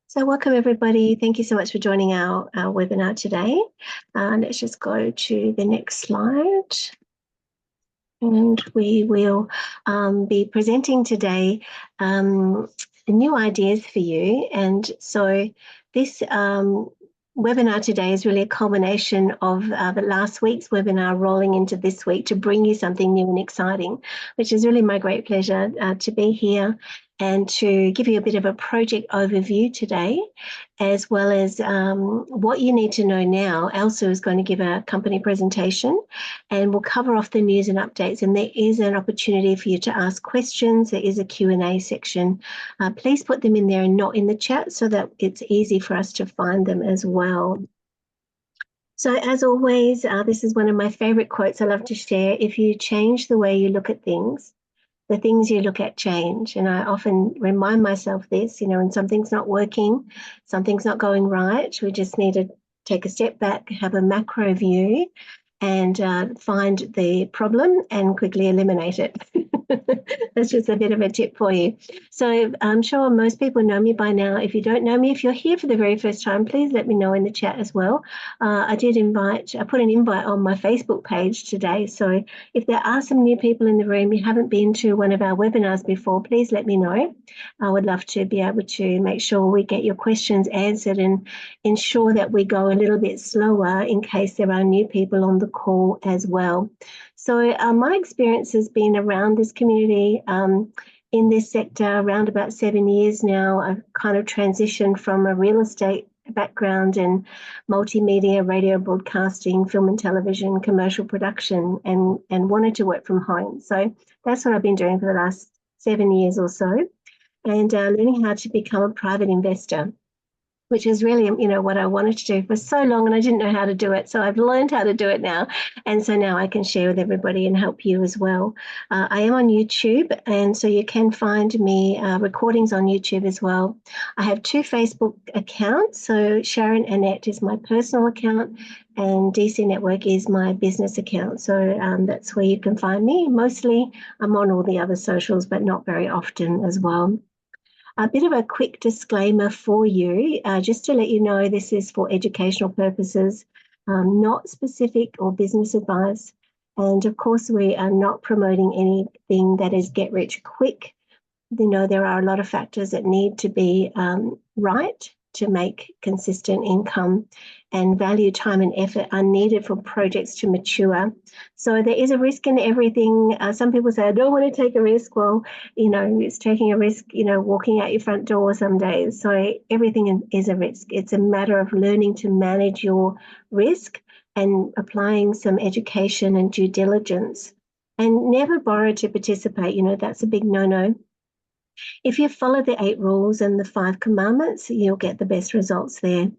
So welcome everybody. Thank you so much for joining our webinar today. Let's just go to the next slide. And we will be presenting today new ideas for you. And so this webinar today is really a culmination of the last week's webinar rolling into this week to bring you something new and exciting, which is really my great pleasure to be here and to give you a bit of a project overview today, as well as what you need to know now. Alsu is going to give a company presentation and we'll cover off the news and updates, and there is an opportunity for you to ask questions. There is a Q&A section. Please put them in there and not in the chat so that it's easy for us to find them as well. So as always, this is one of my favorite quotes I love to share. If you change the way you look at things, the things you look at change. And I often remind myself this, when something's not working, something's not going right, we just need to take a step back, have a macro view, and find the problem and quickly eliminate it. That's just a bit of a tip for you. So I'm sure most people know me by now. If you don't know me, if you're here for the very first time, please let me know in the chat as well. I put an invite on my Facebook page today. So if there are some new people in the room, you haven't been to one of our webinars before, please let me know. I would love to be able to make sure we get your questions answered and ensure that we go a little bit slower in case there are new people on the call as well. So my experience has been around this community in this sector around about 7 years now. I've kind of transitioned from a real estate background and multimedia, radio broadcasting, film and television, commercial production, and wanted to work from home. So that's what I've been doing for the last 7 years or so, and learning how to become a private investor, which is really, what I wanted to do for so long, and I didn't know how to do it. So I've learned how to do it now. And so now I can share with everybody and help you as well. I am on YouTube, and so you can find me recordings on YouTube as well. I have 2 Facebook accounts. So Sharon Annette is my personal account, and DC Network is my business account. So that's where you can find me. Mostly I'm on all the other socials, but not very often as well. A bit of a quick disclaimer for you, just to let you know this is for educational purposes, not specific or business advice. And of course, we are not promoting anything that is get rich quick. There are a lot of factors that need to be right to make consistent income, and value, time and effort are needed for projects to mature. So there is a risk in everything. Some people say, I don't want to take a risk. Well, it's taking a risk, walking out your front door some days. So everything is a risk. It's a matter of learning to manage your risk and applying some education and due diligence. And never borrow to participate. That's a big no-no. If you follow the 8 rules and the 5 commandments, you'll get the best results there.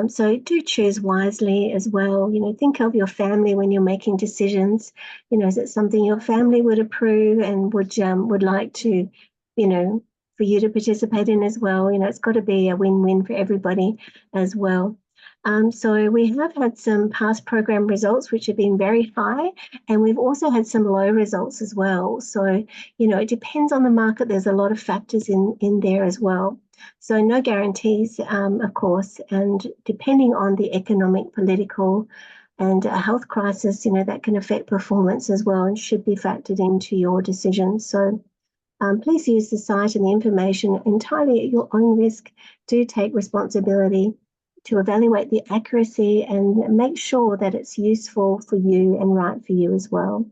So do choose wisely as well. Think of your family when you're making decisions. Is it something your family would approve and would like to, for you to participate in as well? It's got to be a win-win for everybody as well. So we have had some past program results which have been very high, and we've also had some low results as well. So, it depends on the market. There's a lot of factors in there as well. So no guarantees, of course, and depending on the economic, political and health crisis, that can affect performance as well and should be factored into your decisions. So please use the site and the information entirely at your own risk. Do take responsibility to evaluate the accuracy and make sure that it's useful for you and right for you as well.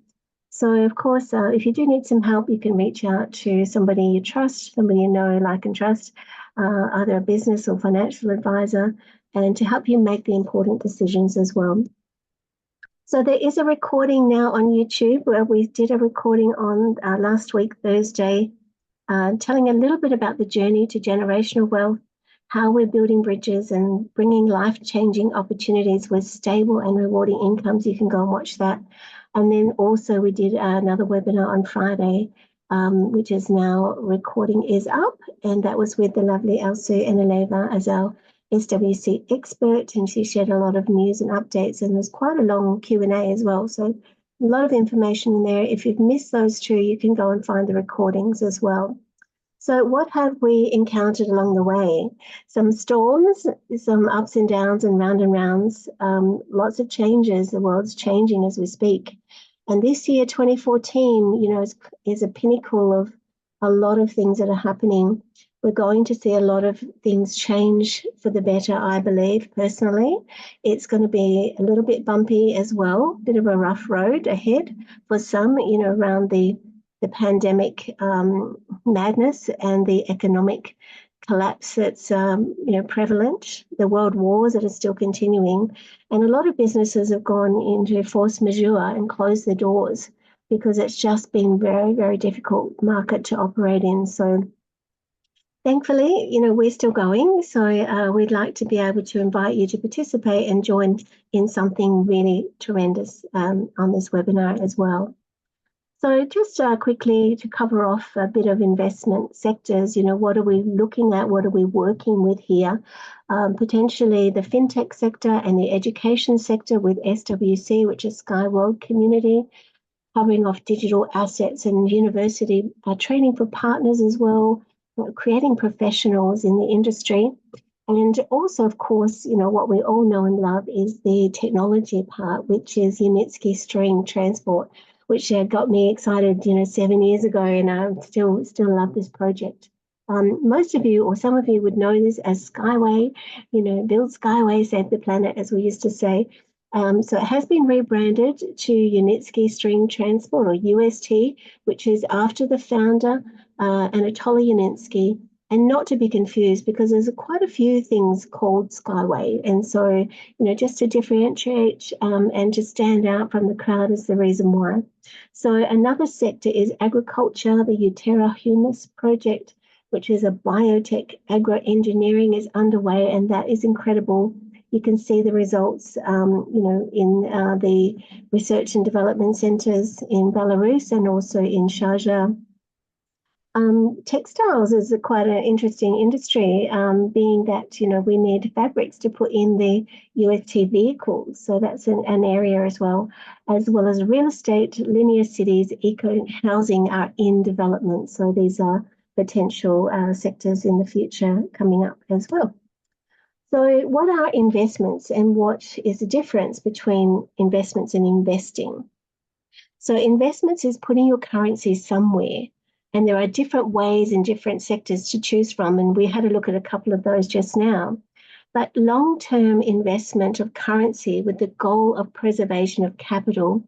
So, of course, if you do need some help, you can reach out to somebody you trust, somebody you know, like and trust, either a business or financial advisor, and to help you make the important decisions as well. So there is a recording now on YouTube where we did a recording on last week, Thursday, telling a little bit about the journey to generational wealth, how we're building bridges and bringing life-changing opportunities with stable and rewarding incomes. You can go and watch that. And then also we did another webinar on Friday, which is now recording is up. And that was with the lovely Alsu Enaleeva as our SWC expert. And she shared a lot of news and updates. And there's quite a long Q&A as well. So a lot of information in there. If you've missed those 2, you can go and find the recordings as well. So what have we encountered along the way? Some storms, some ups and downs and rounds, lots of changes. The world's changing as we speak. And this year, 2014, is a pinnacle of a lot of things that are happening. We're going to see a lot of things change for the better, I believe, personally. It's going to be a little bit bumpy as well, bit of a rough road ahead for some, around the pandemic madness and the economic collapse that's prevalent, the world wars that are still continuing, and a lot of businesses have gone into force majeure and closed their doors because it's just been very, very difficult market to operate in. So thankfully, we're still going. So we'd like to be able to invite you to participate and join in something really tremendous on this webinar as well. So just quickly to cover off a bit of investment sectors, what are we looking at? What are we working with here? Potentially the fintech sector and the education sector with SWC, which is Sky World Community, covering off digital assets and university training for partners as well, creating professionals in the industry. And also, of course, what we all know and love is the technology part, which is UNITSKY string transport, which got me excited, 7 years ago, and I still love this project. Most of you, or some of you, would know this as Skyway. Build Skyway, save the planet, as we used to say. So it has been rebranded to UNITSKY String Transport, or UST, which is after the founder, Anatoly UNITSKY. And not to be confused, because there's quite a few things called Skyway. And so, just to differentiate and to stand out from the crowd is the reason why. So another sector is agriculture. The Utera Humus project, which is a biotech agro-engineering, is underway, and that is incredible. You can see the results, in the research and development centres in Belarus and also in Sharjah. Textiles is quite an interesting industry, being that, we need fabrics to put in the UST vehicles. So that's an area as well as real estate, linear cities, eco-housing are in development. So these are potential sectors in the future coming up as well. So what are investments and what is the difference between investments and investing? So investments is putting your currency somewhere. And there are different ways in different sectors to choose from. And we had a look at a couple of those just now. But long-term investment of currency with the goal of preservation of capital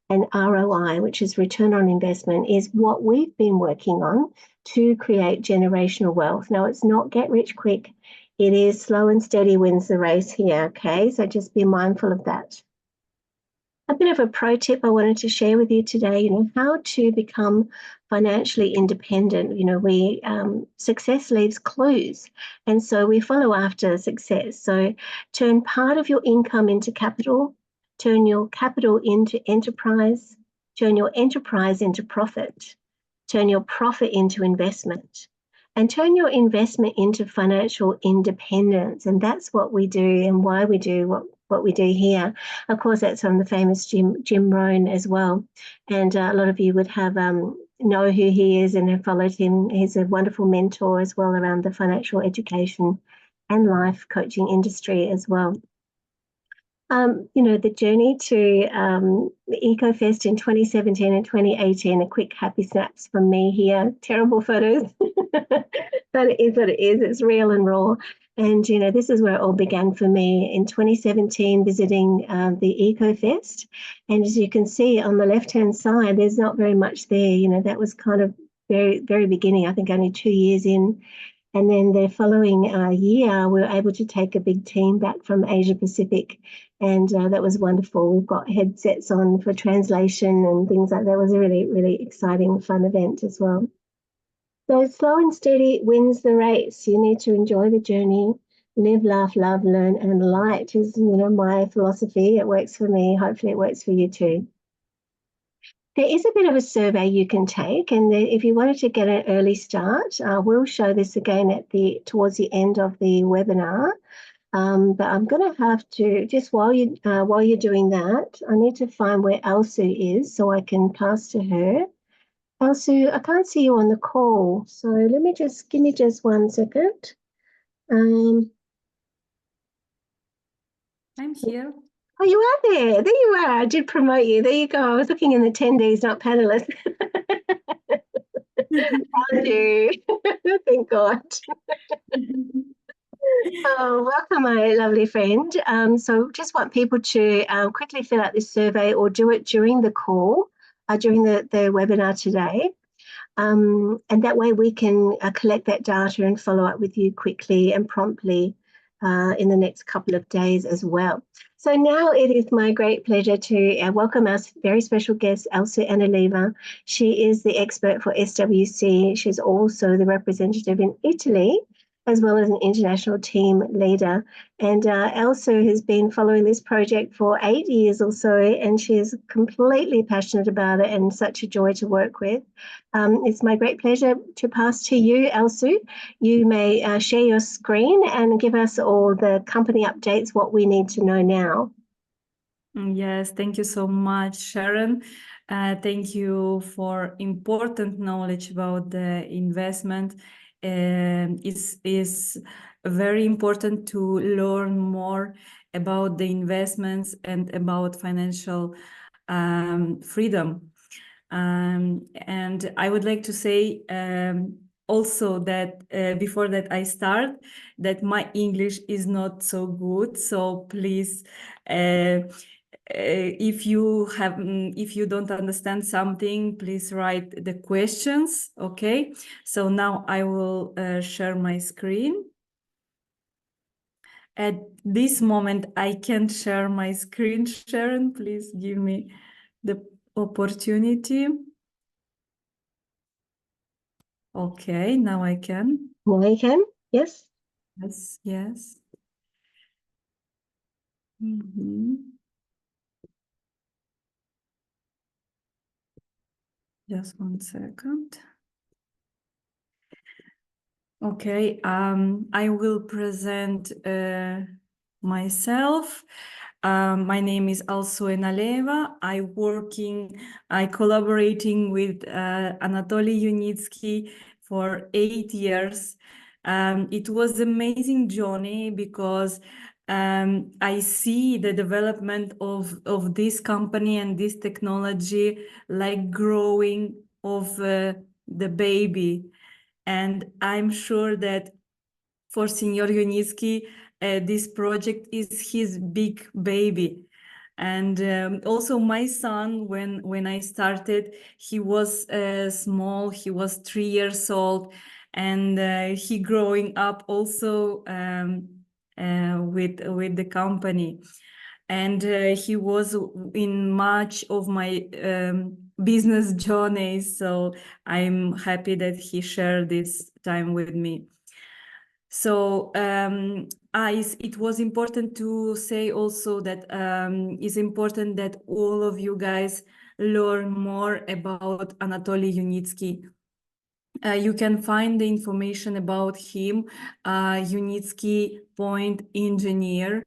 and ROI, which is return on investment, is what we've been working on to create generational wealth. Now, it's not get rich quick. It is slow and steady wins the race here, okay? So just be mindful of that. A bit of a pro tip I wanted to share with you today, how to become financially independent. Success leaves clues, and so we follow after success. So turn part of your income into capital, turn your capital into enterprise, turn your enterprise into profit, turn your profit into investment, and turn your investment into financial independence. And that's what we do and why we do what we do here. Of course, that's from the famous Jim Rohn as well. And a lot of you would have know who he is and have followed him. He's a wonderful mentor as well around the financial education and life coaching industry as well. The journey to the EcoFest in 2017 and 2018, a quick happy snaps from me here. Terrible photos, but it is what it is. It's real and raw. And, this is where it all began for me in 2017, visiting the EcoFest. And as you can see on the left-hand side, there's not very much there. That was kind of very, very beginning, I think only 2 years in. And then the following year, we were able to take a big team back from Asia Pacific. And that was wonderful. We've got headsets on for translation and things like that. It was a really, really exciting, fun event as well. So slow and steady wins the race. You need to enjoy the journey. Live, laugh, love, learn, and light is, my philosophy. It works for me. Hopefully it works for you too. There is a bit of a survey you can take, and if you wanted to get an early start, we'll show this again towards the end of the webinar. But I'm going to have to, just while you're doing that, I need to find where Alsu is so I can pass to her. Alsu, I can't see you on the call, so give me just 1 second. I'm here. Oh, you are there. There you are. I did promote you. There you go. I was looking in the attendees, not panelists. Alsu. Thank God. Oh, welcome, my lovely friend. So just want people to quickly fill out this survey or do it during the call, during the webinar today. And that way we can collect that data and follow up with you quickly and promptly in the next couple of days as well. So now it is my great pleasure to welcome our very special guest, Alsu Enaleeva. She is the expert for SWC. She's also the representative in Italy, as well as an international team leader. And Alsu has been following this project for 8 years or so, and she is completely passionate about it and such a joy to work with. It's my great pleasure to pass to you, Alsu. You may share your screen and give us all the company updates, what we need to know now. Yes, thank you so much, Sharon. Thank you for important knowledge about the investment. It's very important to learn more about the investments and about financial freedom. And I would like to say also that before that I start, that my English is not so good. So please, if you don't understand something, please write the questions. Okay. So now I will share my screen. At this moment, I can't share my screen. Sharon, please give me the opportunity. Okay, now I can. Now you can, yes? Yes, yes. Just 1 second. Okay, I will present myself. My name is Alsu Enaleeva. I collaborating with Anatoly UNITSKY for 8 years. It was amazing journey because I see the development of this company and this technology like growing of the baby. And I'm sure that for Senior UNITSKY, this project is his big baby. And also my son, when I started, he was small, he was 3 years old, and he growing up also with the company. And he was in much of my business journey, so I'm happy that he shared this time with me. So it was important to say also that it's important that all of you guys learn more about Anatoly UNITSKY. You can find the information about him, UNITSKY Point Engineer.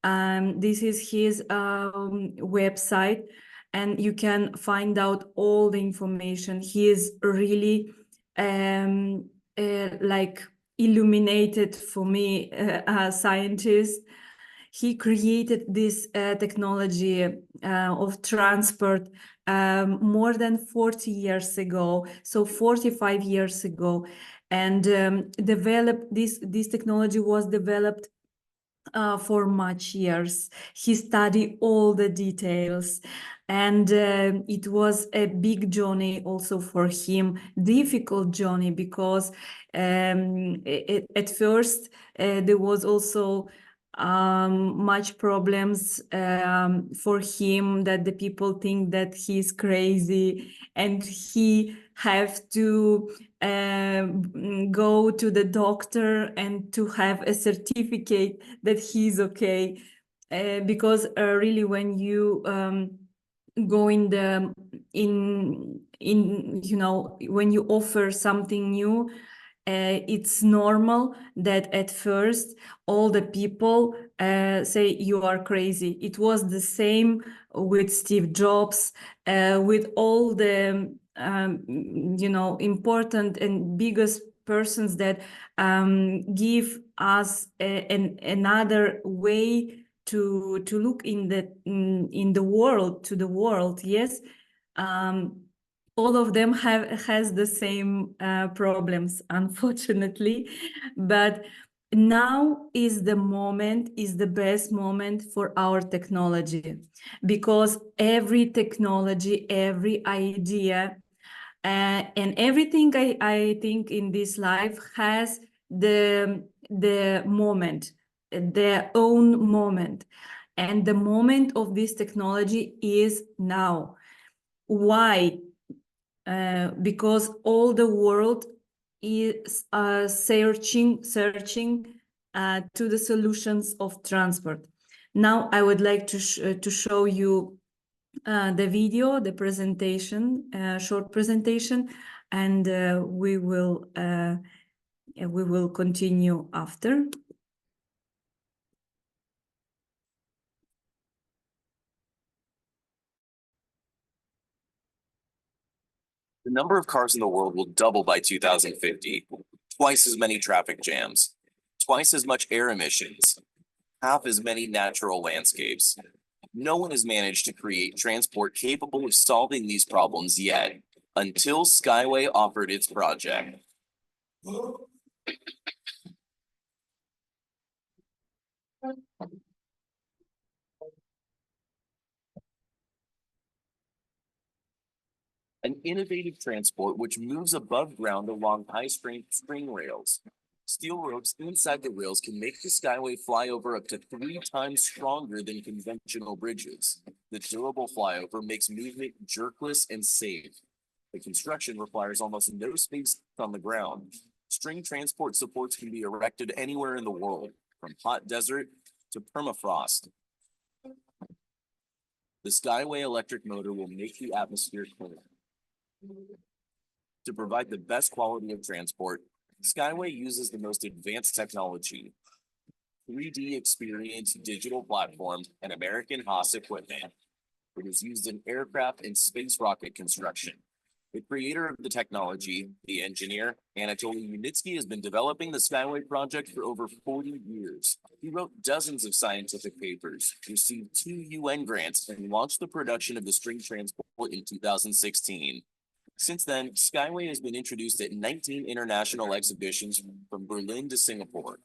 This is his website, and you can find out all the information. He is really like illuminated for me, a scientist. He created this technology of transport more than 40 years ago, so 45 years ago, and developed this technology was developed for much years. He studied all the details, and it was a big journey also for him, difficult journey, because at first there was also much problems for him, that the people think that he's crazy and he have to go to the doctor and to have a certificate that he's okay, because really when you go in you know, when you offer something new, it's normal that at first all the people say you are crazy. It was the same with Steve Jobs, with all the important and biggest persons that give us another way to look in the world, to the world. Yes, all of them has the same problems, unfortunately, but now is the best moment for our technology, because every technology, every idea, and everything I think in this life has the moment, their own moment, and the moment of this technology is now. Why? Because all the world is searching to the solutions of transport. Now I would like to show you the video, the presentation, short presentation, and we will continue after. The number of cars in the world will double by 2050, twice as many traffic jams, twice as much air emissions, half as many natural landscapes. No one has managed to create transport capable of solving these problems yet, until Skyway offered its project. An innovative transport which moves above ground along high-strength string rails. Steel ropes inside the rails can make the Skyway flyover up to 3 times stronger than conventional bridges. The durable flyover makes movement jerkless and safe. The construction requires almost no space on the ground. String transport supports can be erected anywhere in the world, from hot desert to permafrost. The Skyway electric motor will make the atmosphere cleaner. To provide the best quality of transport, Skyway uses the most advanced technology, 3D experience digital platform, and American Haas equipment. It is used in aircraft and space rocket construction. The creator of the technology, the engineer, Anatoly UNITSKY, has been developing the Skyway project for over 40 years. He wrote dozens of scientific papers, received 2 UN grants, and launched the production of the string transport in 2016. Since then, Skyway has been introduced at 19 international exhibitions from Berlin to Singapore.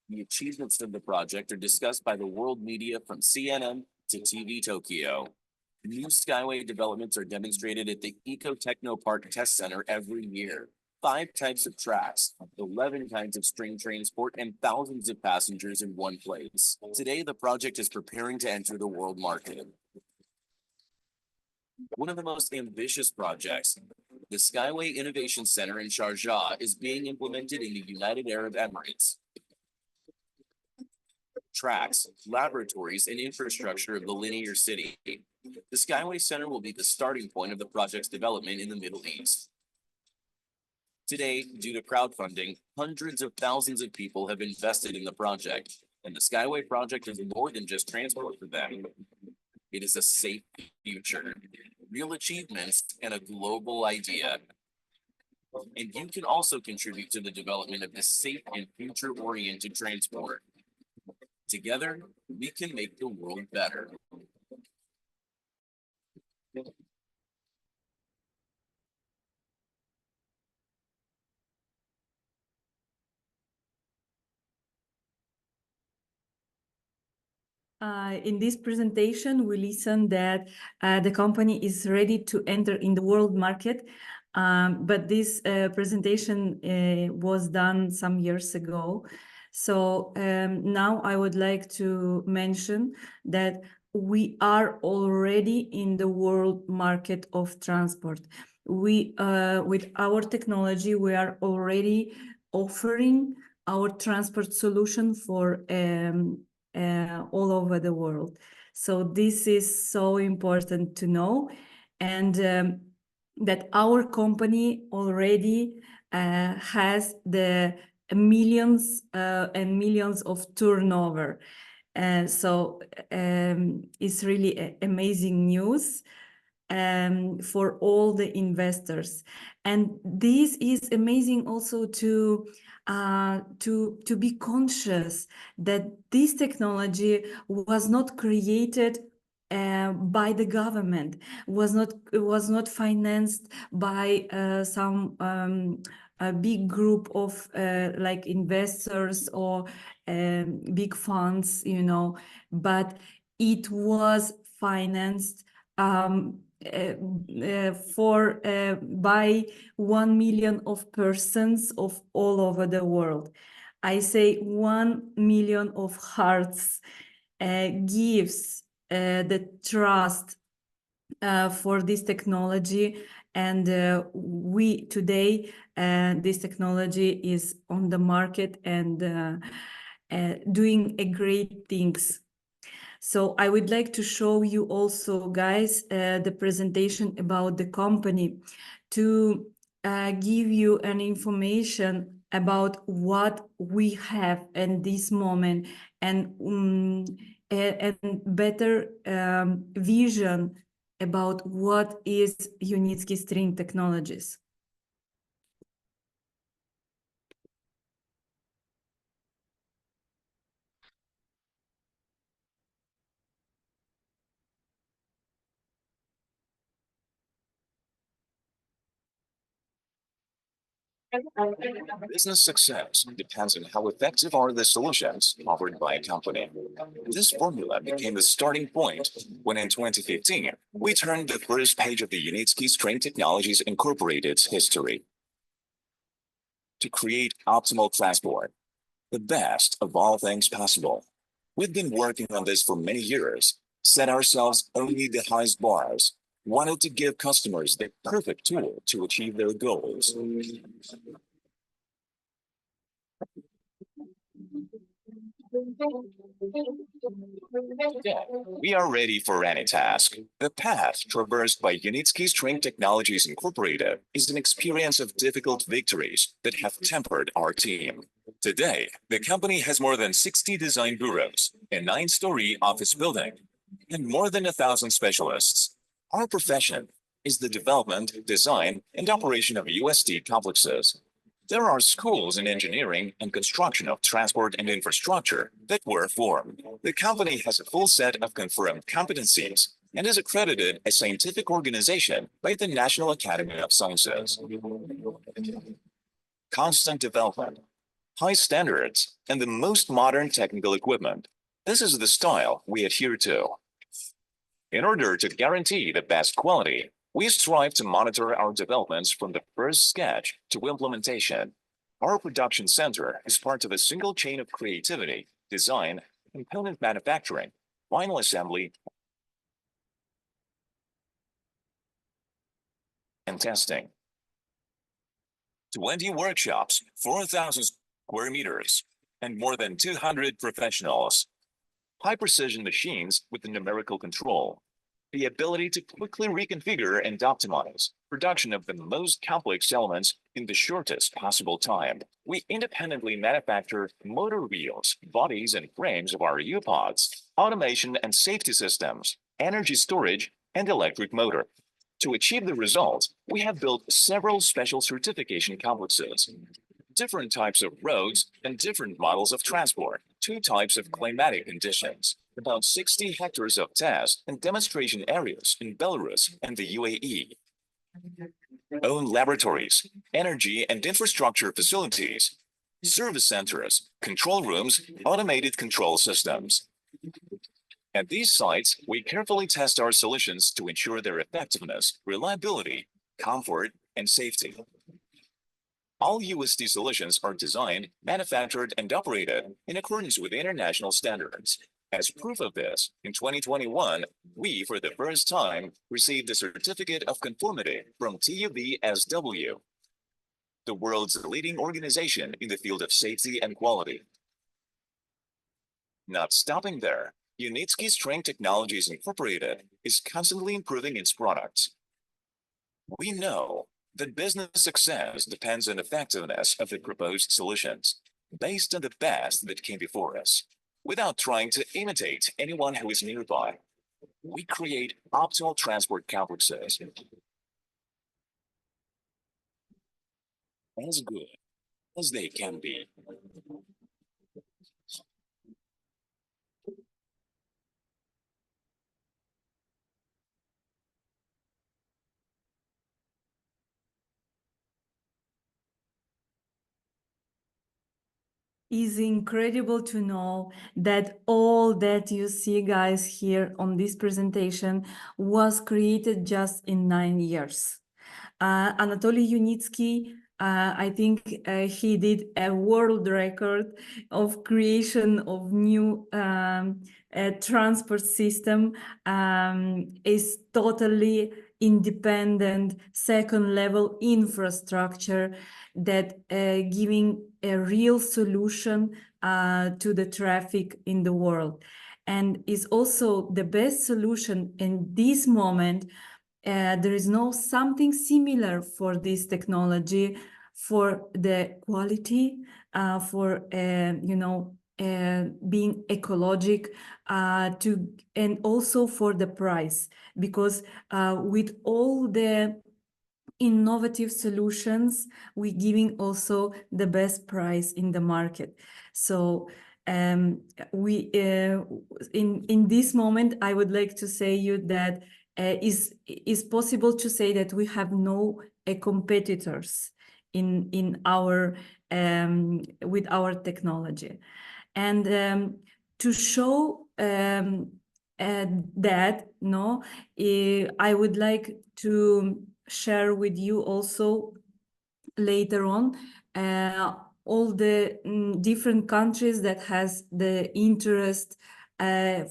The achievements of the project are discussed by the world media from CNN to TV Tokyo. New Skyway developments are demonstrated at the Eco Techno Park Test Center every year. 5 types of tracks, 11 kinds of string transport, and thousands of passengers in one place. Today, the project is preparing to enter the world market. One of the most ambitious projects, the Skyway Innovation Center in Sharjah, is being implemented in the United Arab Emirates. Tracks, laboratories, and infrastructure of the linear city. The Skyway Center will be the starting point of the project's development in the Middle East. Today, due to crowdfunding, hundreds of thousands of people have invested in the project, and the Skyway project is more than just transport for them. It is a safe future, real achievements, and a global idea. And you can also contribute to the development of this safe and future-oriented transport. Together, we can make the world better. In this presentation, we listened that the company is ready to enter in the world market, but this presentation was done some years ago. So now I would like to mention that we are already in the world market of transport. We, with our technology, we are already offering our transport solution for all over the world. So this is so important to know, and that our company already has the millions and millions of turnover. So it's really amazing news. for all the investors. And this is amazing also to be conscious that this technology was not created by the government, was not financed by some a big group of like investors or big funds, you know, but it was financed by 1 million of persons of all over the world. I say 1 million of hearts gives the trust for this technology, and we today this technology is on the market and doing a great things. So I would like to show you also, guys, the presentation about the company to give you an information about what we have in this moment and better vision about what is UNITSKY string technologies. Business success depends on how effective are the solutions offered by a company. This formula became the starting point when in 2015, we turned the first page of the UNITSKY String Technologies Incorporated's history. To create optimal transport, the best of all things possible. We've been working on this for many years, set ourselves only the highest bars, wanted to give customers the perfect tool to achieve their goals. We are ready for any task. The path traversed by UNITSKY String Technologies Incorporated is an experience of difficult victories that have tempered our team. Today, the company has more than 60 design bureaus, a 9-story office building, and more than 1,000 specialists. Our profession is the development, design, and operation of UST complexes. There are schools in engineering and construction of transport and infrastructure that were formed. The company has a full set of confirmed competencies and is accredited as a scientific organization by the National Academy of Sciences. Constant development, high standards, and the most modern technical equipment. This is the style we adhere to. In order to guarantee the best quality, we strive to monitor our developments from the first sketch to implementation. Our production center is part of a single chain of creativity, design, component manufacturing, final assembly, and testing. 20 workshops, 4,000 square meters, and more than 200 professionals. High-precision machines with the numerical control. The ability to quickly reconfigure and optimize production of the most complex elements in the shortest possible time. We independently manufacture motor wheels, bodies, and frames of our U-Pods, automation and safety systems, energy storage, and electric motor. To achieve the results, we have built several special certification complexes, different types of roads, and different models of transport, 2 types of climatic conditions, about 60 hectares of test and demonstration areas in Belarus and the UAE. Own laboratories, energy and infrastructure facilities, service centers, control rooms, automated control systems. At these sites, we carefully test our solutions to ensure their effectiveness, reliability, comfort, and safety. All UST solutions are designed, manufactured, and operated in accordance with international standards. As proof of this, in 2021, we, for the first time, received a certificate of conformity from TÜV-SW, the world's leading organization in the field of safety and quality. Not stopping there, UNITSKY String Technologies Incorporated is constantly improving its products. We know that business success depends on the effectiveness of the proposed solutions, based on the best that came before us, without trying to imitate anyone who is nearby. We create optimal transport complexes as good as they can be. Is incredible to know that all that you see, guys, here on this presentation was created just in 9 years. Anatoly UNITSKY, I think he did a world record of creation of new transport system, is totally independent second level infrastructure that giving a real solution to the traffic in the world, and is also the best solution in this moment. There is no something similar for this technology, for the quality, for being ecologic, and also for the price, because with all the innovative solutions, we're giving also the best price in the market. So we in this moment, I would like to say you that is possible to say that we have no competitors in our with our technology, and to show that no, I would like to share with you also later on all the different countries that has the interest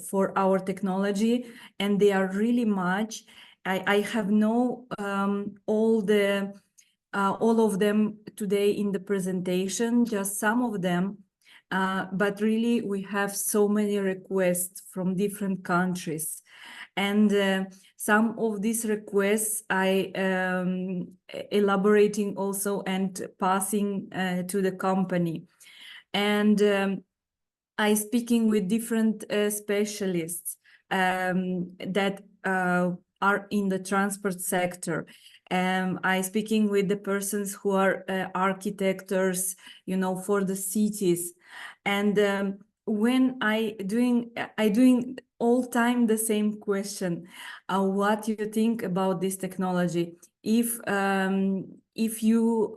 for our technology, and they are really much. I have no all of them today in the presentation, just some of them, but really we have so many requests from different countries, and some of these requests I elaborating also and passing to the company, and I speaking with different specialists that are in the transport sector. I speaking with the persons who are architects, you know, for the cities, and when I doing all time the same question, what you think about this technology? If you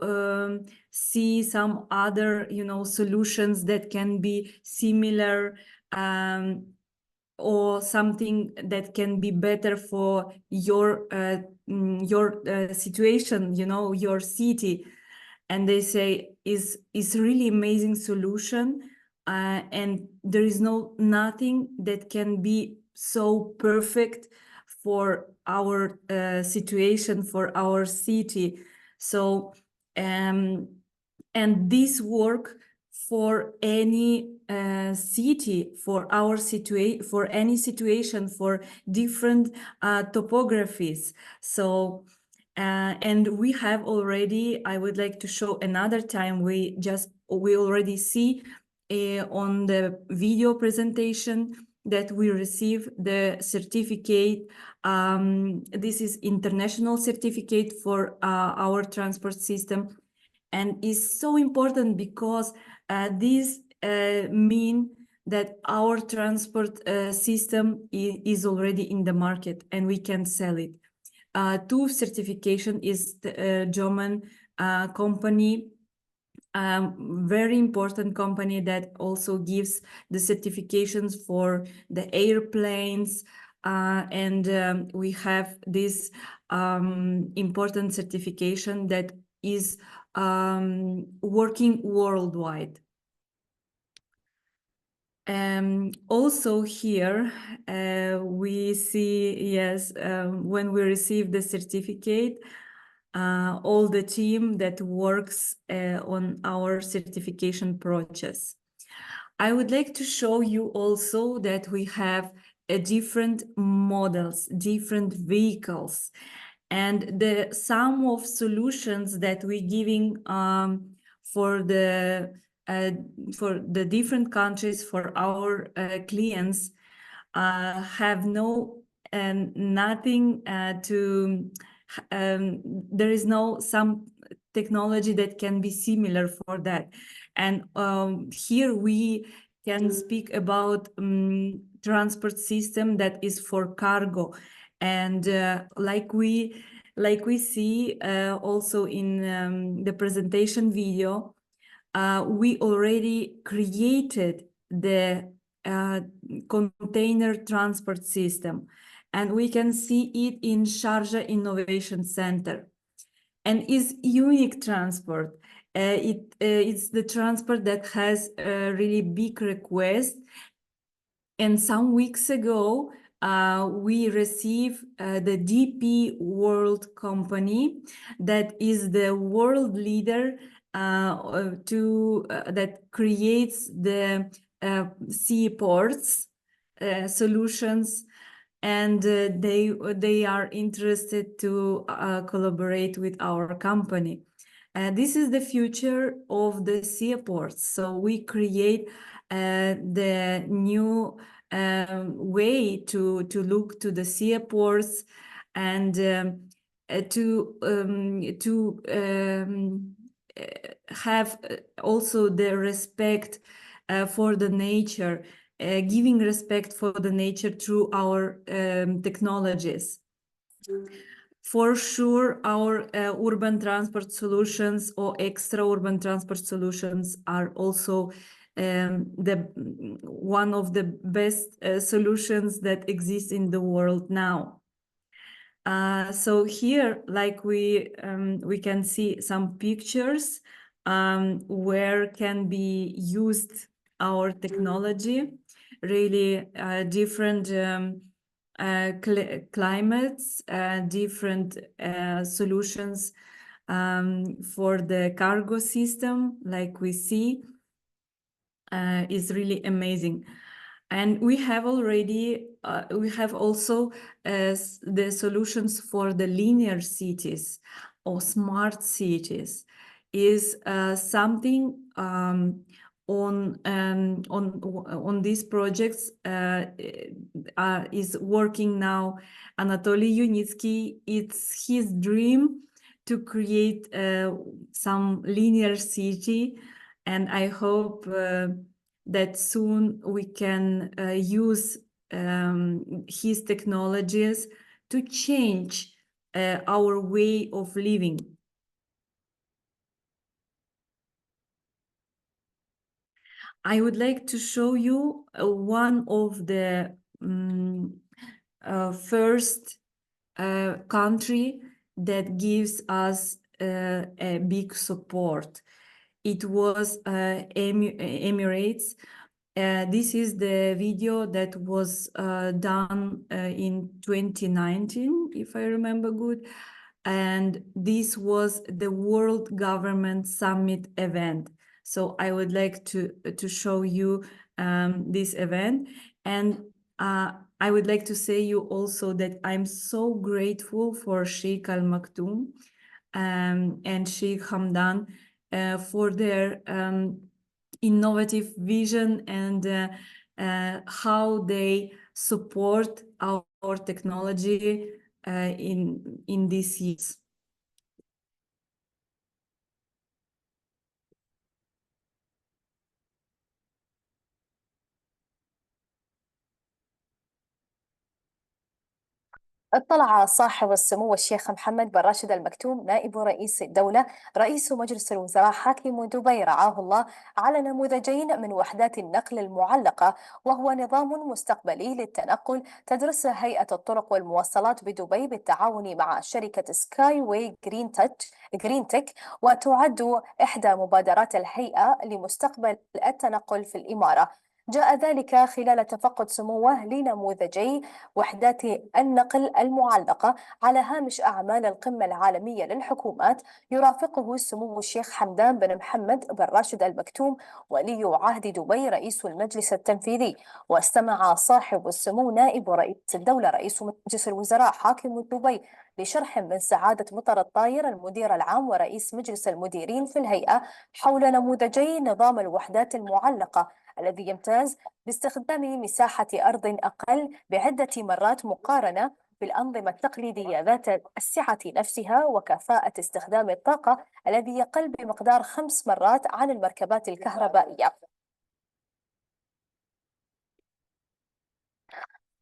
see some other, you know, solutions that can be similar, or something that can be better for your situation, you know, your city, and they say is really amazing solution, and there is nothing that can be so perfect for our situation, for our city. So and this work for any city, for our situation, for any situation, for different topographies. So and we have already, I would like to show another time, we already see on the video presentation that we receive the certificate. This is international certificate for our transport system, and is so important because this mean that our transport system is already in the market and we can sell it. TÜV certification is the German company, very important company that also gives the certifications for the airplanes, and we have this important certification that is working worldwide. Also here we see, yes, when we receive the certificate, all the team that works on our certification process. I would like to show you also that we have different models, different vehicles, and the sum of solutions that we're giving for the different countries, for our clients, have no nothing there is no some technology that can be similar for that. And here we can speak about transport system that is for cargo. And like we see also in the presentation video, we already created the container transport system, and we can see it in Sharjah Innovation Center. And is unique transport. It's the transport that has a really big request. And some weeks ago, we received the DP World company that is the world leader that creates the seaports solutions, and they are interested to collaborate with our company. This is the future of the seaports. So we create the new way to look to the seaports, and to have also the respect for the nature, giving respect for the nature through our technologies. For sure, our urban transport solutions or extra urban transport solutions are also one of the best solutions that exist in the world now. So here, like we can see some pictures where can be used our technology, really different climates, different solutions for the cargo system, like we see, is really amazing. And we have already, we have also the solutions for the linear cities or smart cities. Is something on these projects is working now Anatoly UNITSKY. It's his dream to create some linear city, and I hope that soon we can use his technologies to change our way of living. I would like to show you one of the first country that gives us a big support. It was Emirates. This is the video that was done in 2019, if I remember good. And this was the World Government Summit event. So I would like to show you this event. And I would like to say you also that I'm so grateful for Sheikh Al Maktoum and Sheikh Hamdan for their innovative vision and how they support our technology in these years. اطلع صاحب السمو الشيخ محمد بن راشد المكتوم نائب رئيس الدولة رئيس مجلس الوزراء حاكم دبي رعاه الله على نموذجين من وحدات النقل المعلقة، وهو نظام مستقبلي للتنقل تدرسه هيئة الطرق والموصلات بدبي بالتعاون مع شركة سكاي واي جرين تك، وتعد إحدى مبادرات الهيئة لمستقبل التنقل في الإمارة. جاء ذلك خلال تفقد سموه لنموذجي وحدات النقل المعلقة على هامش أعمال القمة العالمية للحكومات، يرافقه سمو الشيخ حمدان بن محمد بن راشد المكتوم ولي عهد دبي رئيس المجلس التنفيذي. واستمع صاحب السمو نائب رئيس الدولة رئيس مجلس الوزراء حاكم دبي لشرح من سعادة مطر الطاير المدير العام ورئيس مجلس المديرين في الهيئة حول نموذجي نظام الوحدات المعلقة الذي يمتاز باستخدام مساحة أرض أقل بعدة مرات مقارنة بالأنظمة التقليدية ذات السعة نفسها وكفاءة استخدام الطاقة الذي يقل بمقدار 5 مرات عن المركبات الكهربائية.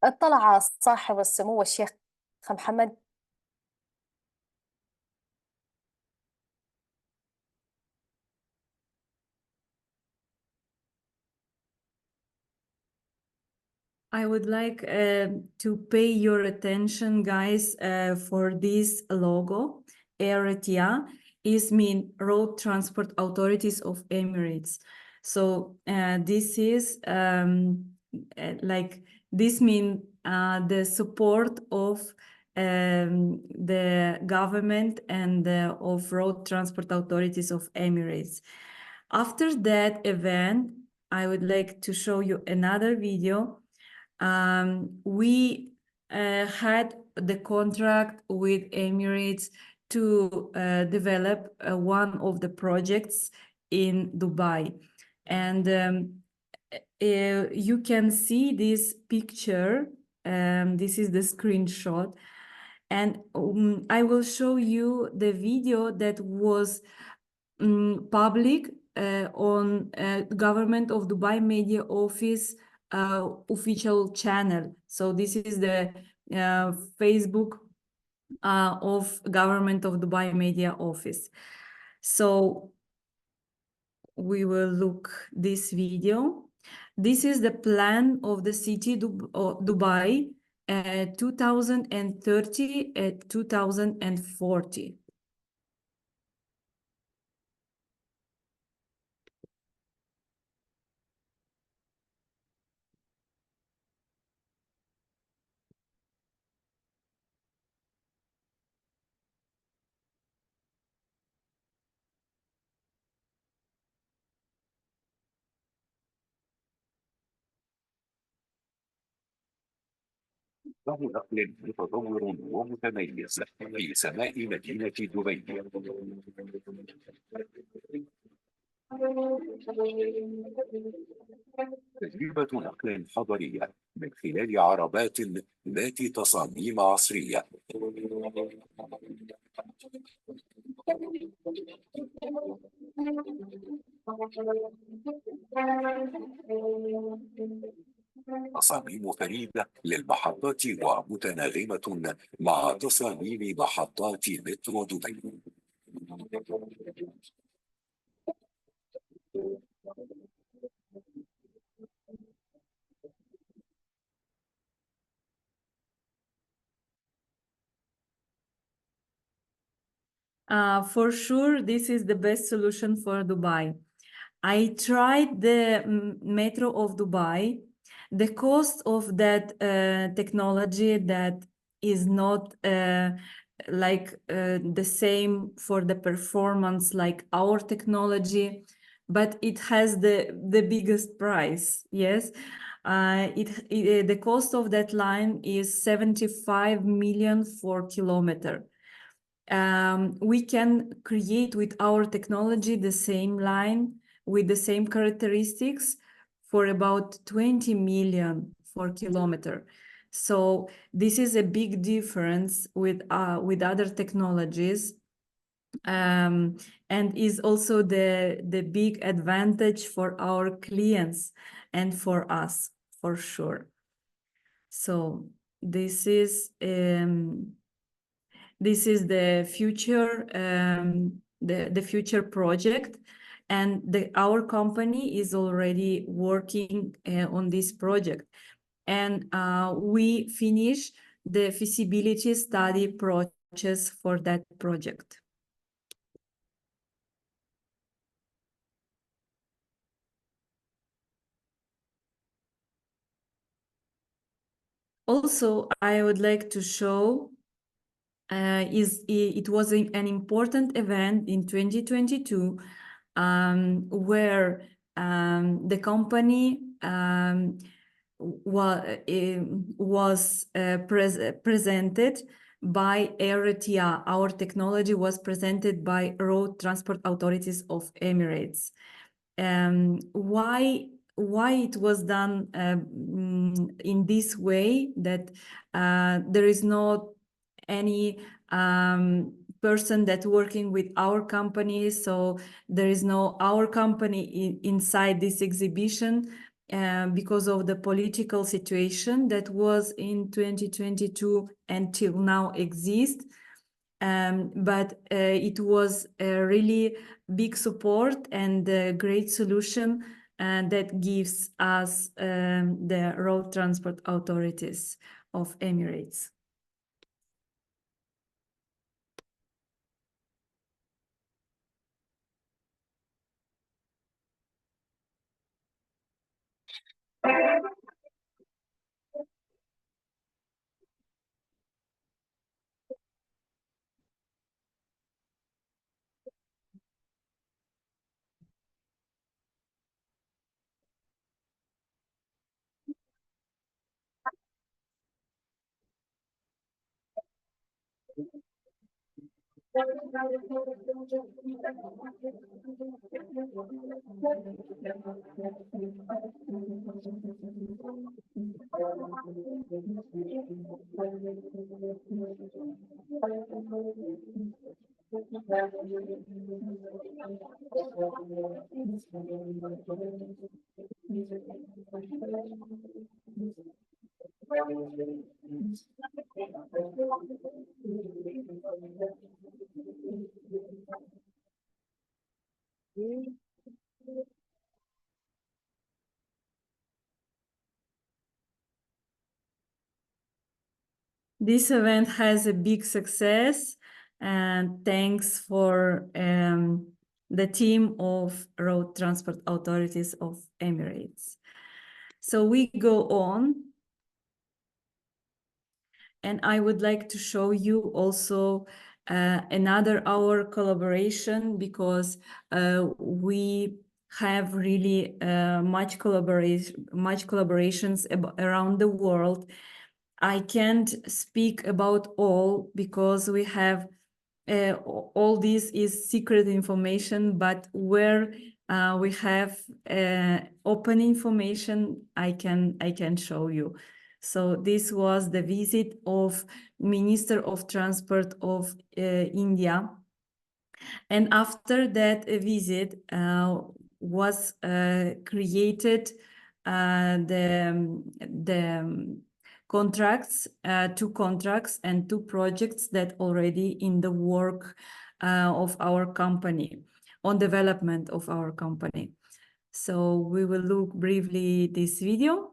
اطلع صاحب السمو الشيخ محمد I would like to pay your attention, guys, for this logo. ARETA is mean Road Transport Authorities of Emirates. So this is this mean the support of the government and of Road Transport Authorities of Emirates. After that event, I would like to show you another video. We had the contract with Emirates to develop one of the projects in Dubai. And you can see this picture. This is the screenshot. And I will show you the video that was public on Government of Dubai Media Office official channel. So this is the Facebook of Government of Dubai Media Office. So we will look this video. This is the plan of the city Dubai 2030 and 2040. له نقل متطور ومتميز في سماء مدينة دبي. تجربة نقل حضرية من خلال عربات ذات تصاميم عصرية. تصاميم فريدة للمحطات ومتناغمة مع تصاميم محطات مترو دبي. For sure, this is the best solution for Dubai. I tried the metro of Dubai. The cost of that technology that is not the same for the performance like our technology, but it has the biggest price. Yes, the cost of that line is 75 million for kilometer. We can create with our technology the same line with the same characteristics for about 20 million for kilometer. So this is a big difference with other technologies, and is also the big advantage for our clients and for us, for sure. So this is the future, the future project, and our company is already working on this project. And we finish the feasibility study process for that project. Also, I would like to show it was an important event in 2022 where the company was presented by ARETA. Our technology was presented by Road Transport Authorities of Emirates. Why why it was done in this way, that there is not any person that working with our company, so there is no our company inside this exhibition because of the political situation that was in 2022 until now exist. But it was a really big support and a great solution that gives us the road transport authorities of Emirates. This event has a big success, and thanks for the team of Road Transport Authorities of Emirates. So we go on, and I would like to show you also another our collaboration, because we have really much collaborations around the world. I can't speak about all because we have all this is secret information, but where we have open information, I can show you. So this was the visit of Minister of Transport of India, and after that visit was created the contracts, 2 contracts and 2 projects that already in the work of our company, on development of our company. So we will look briefly this video.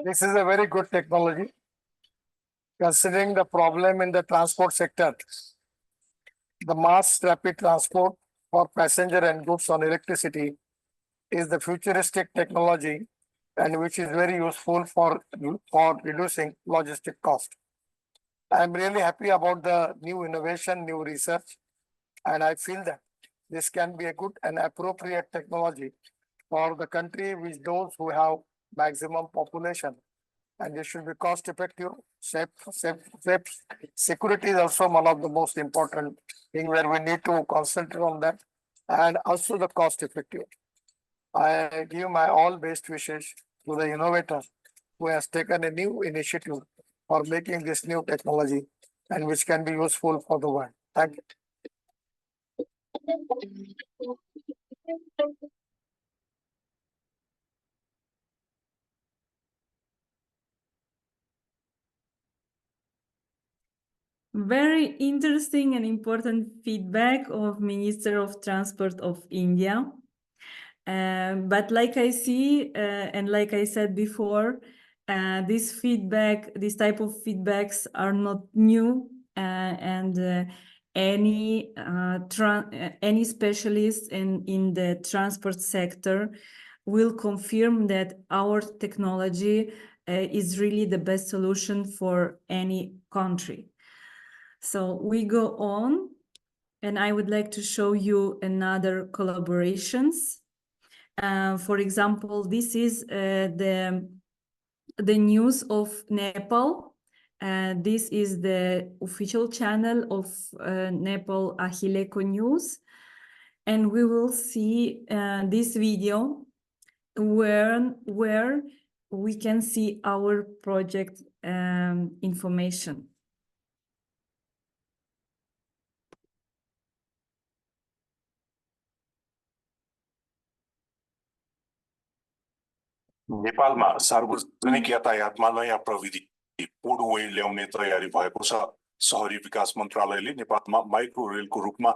This is a very good technology. Considering the problem in the transport sector, the mass rapid transport for passenger and goods on electricity is the futuristic technology, and which is very useful for reducing logistic cost. I am really happy about the new innovation, new research And I feel that this can be a good and appropriate technology for the country with those who have maximum population. And it should be cost effective, safe. Security is also one of the most important thing where we need to concentrate on that, and also the cost effective. I give my all best wishes to the innovator who has taken a new initiative for making this new technology and which can be useful for the world. Thank you. Very interesting and important feedback of Minister of Transport of India. But like I see, and like I said before, this type of feedbacks are not new, and any specialist in the transport sector will confirm that our technology is really the best solution for any country. So we go on, and I would like to show you another collaborations. For example, this is the news of Nepal. This is the official channel of Nepal Ahileko News. And we will see this video where we can see our project information. नेपालमा सार्वजनिक यातायातमा नयाँ प्रविधि पोडवे ल्याउने तयारी भएको छ। शहरी विकास मन्त्रालयले नेपालमा माइक्रो रेलको रूपमा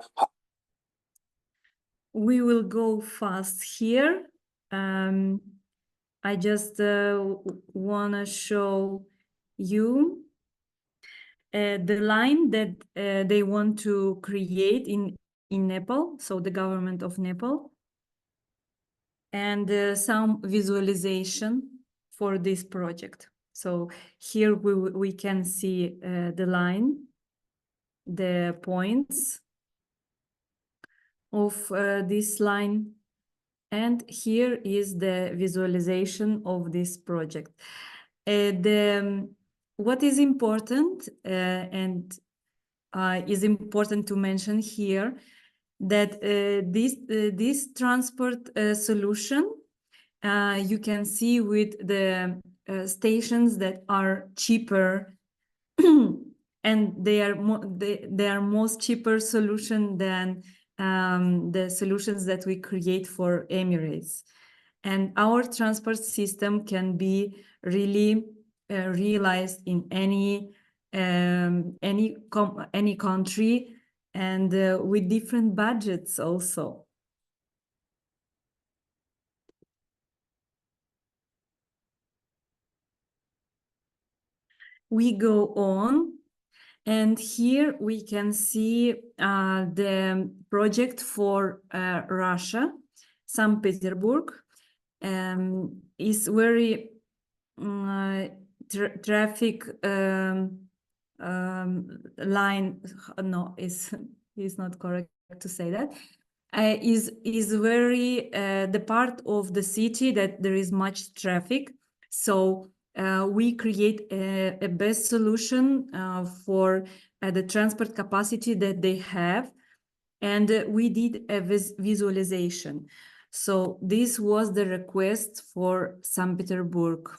We will go fast here. I just want to show you the line that they want to create in Nepal, so the government of Nepal, and some visualization for this project. So here we can see the line, the points of this line, and here is the visualization of this project. What is important and is important to mention here, that this transport solution you can see with the stations that are cheaper and they are most cheaper solution than the solutions that we create for Emirates. And our transport system can be really realized in any country, and with different budgets also. We go on, and here we can see the project for Russia, St. Petersburg. Is very traffic line, no, is not correct to say that, is very the part of the city that there is much traffic. So we create a best solution for the transport capacity that they have, and we did a visualization. So this was the request for St. Petersburg.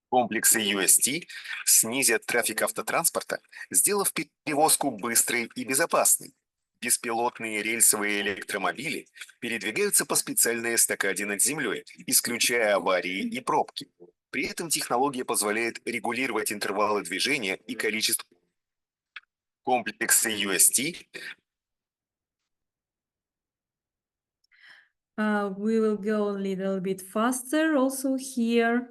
Комплексы UST снизят трафик автотранспорта, сделав перевозку быстрой и безопасной. Беспилотные рельсовые электромобили передвигаются по специальной эстакаде над землей, исключая аварии и пробки. При этом технология позволяет регулировать интервалы движения и количество. Комплексы UST. We will go a little bit faster. Also here,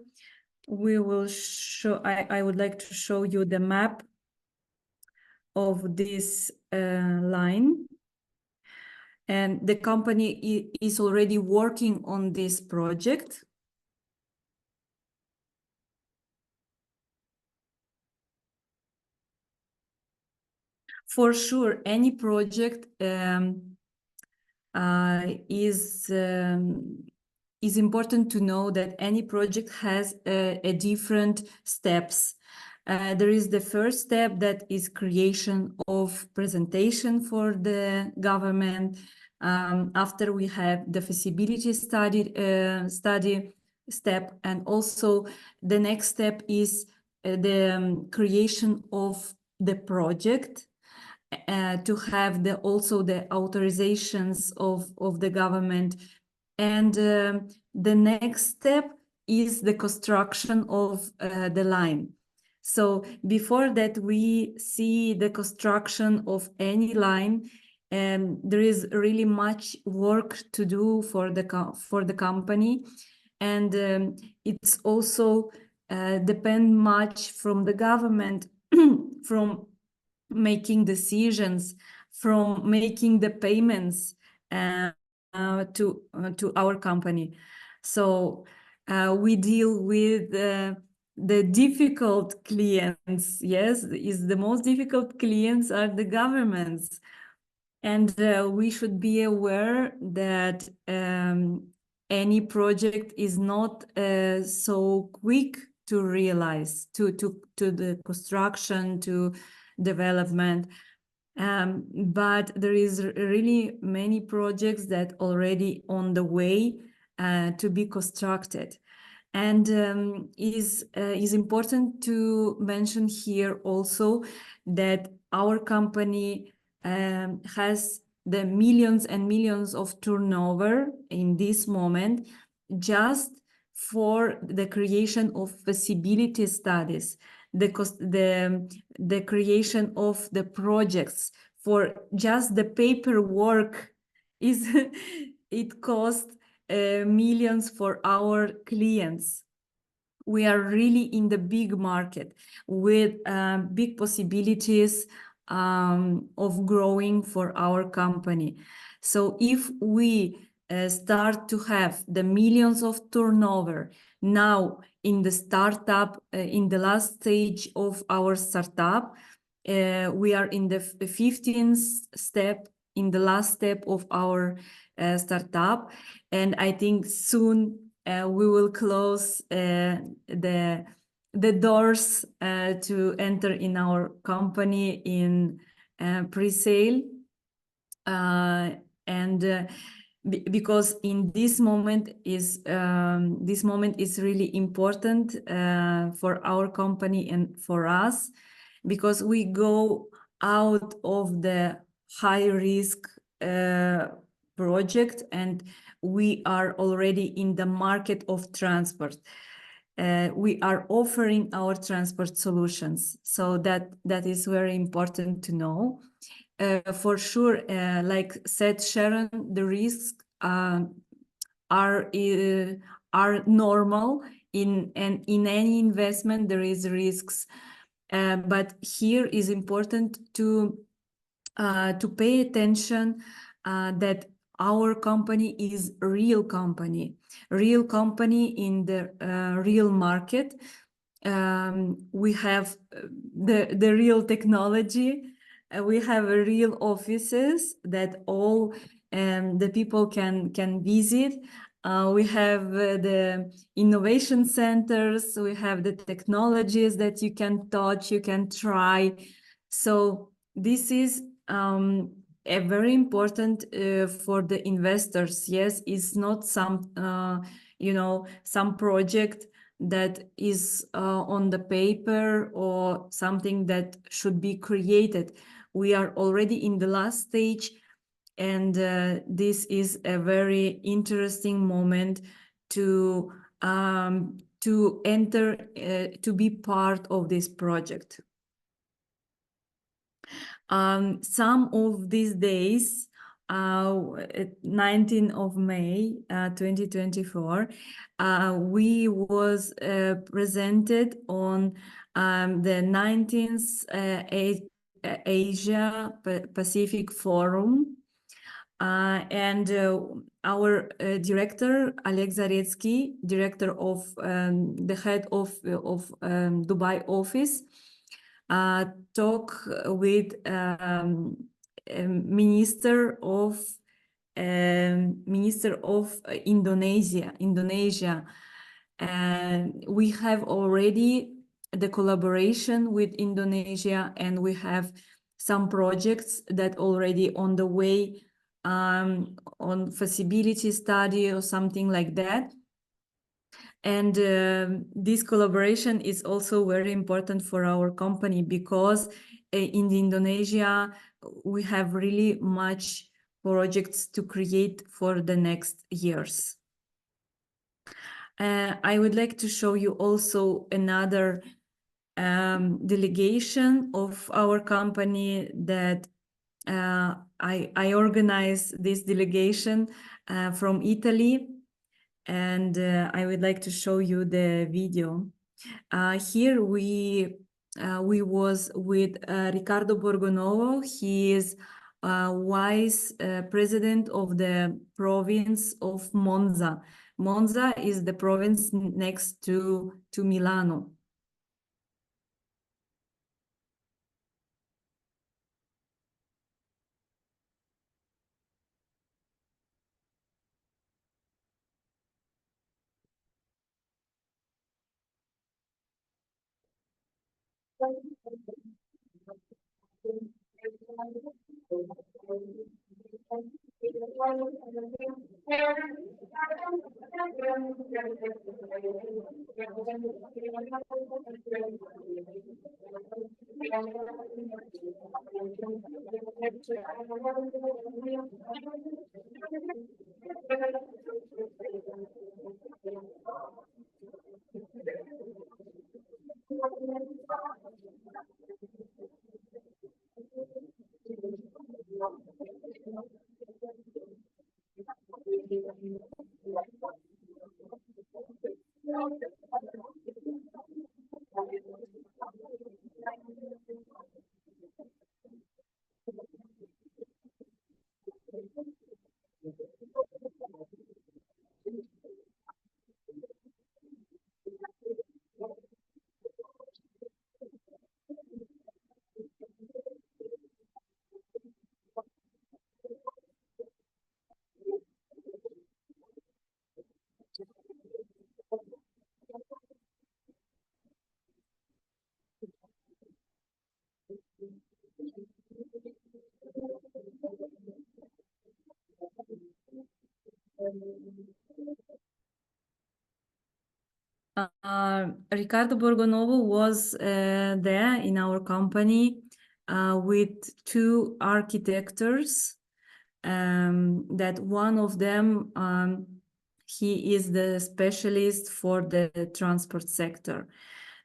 we will show. I would like to show you the map of this line, and the company is already working on this project. For sure, any project is important to know that any project has a different steps. There is the first step that is creation of presentation for the government. After we have the feasibility study step, and also the next step is the creation of the project. To have also the authorizations of the government. And the next step is the construction of the line. So before that, we see the construction of any line, and there is really much work to do for the company. And it's also depend much from the government, from making decisions, from making the payments to our company. So we deal with the difficult clients. Yes, the most difficult clients are the governments. And we should be aware that any project is not so quick to realize, to the construction, to development. But there is really many projects that already on the way to be constructed. And is important to mention here also that our company has the millions and millions of turnover in this moment just for the creation of feasibility studies, the creation of the projects. For just the paperwork is it costs millions for our clients. We are really in the big market with big possibilities of growing for our company. So if we start to have the millions of turnover now in the startup, in the last stage of our startup, we are in the 15th step, in the last step of our startup, and I think soon we will close the doors to enter in our company in pre-sale, and because in this moment is really important for our company and for us, because we go out of the high risk project and we are already in the market of transport. We are offering our transport solutions, so that is very important to know. For sure, like said Sharon, the risks are normal in any investment. There is risks, but here is important to pay attention that our company is a real company in the real market. We have the real technology. We have real offices that all the people can visit. We have the innovation centers. We have the technologies that you can touch, you can try. So this is a very important for the investors. Yes, it's not some some project that is on the paper or something that should be created. We are already in the last stage, and this is a very interesting moment to enter, to be part of this project. Some of these days, 19th of May 2024, we was presented on the 19th Asia Pacific Forum, and our director, Oleg Zaretsky, director of the head of Dubai office, talk with Minister of Indonesia. And we have already the collaboration with Indonesia, and we have some projects that already on the way, on feasibility study or something like that. And this collaboration is also very important for our company, because in Indonesia, we have really much projects to create for the next years. I would like to show you also another delegation of our company that I organized this delegation from Italy, and I would like to show you the video. Here we was with Riccardo Borgonovo. He is vice president of the province of Monza. Monza is the province next to Milano. Riccardo Borgonovo was there in our company with two architects. That one of them, he is the specialist for the transport sector.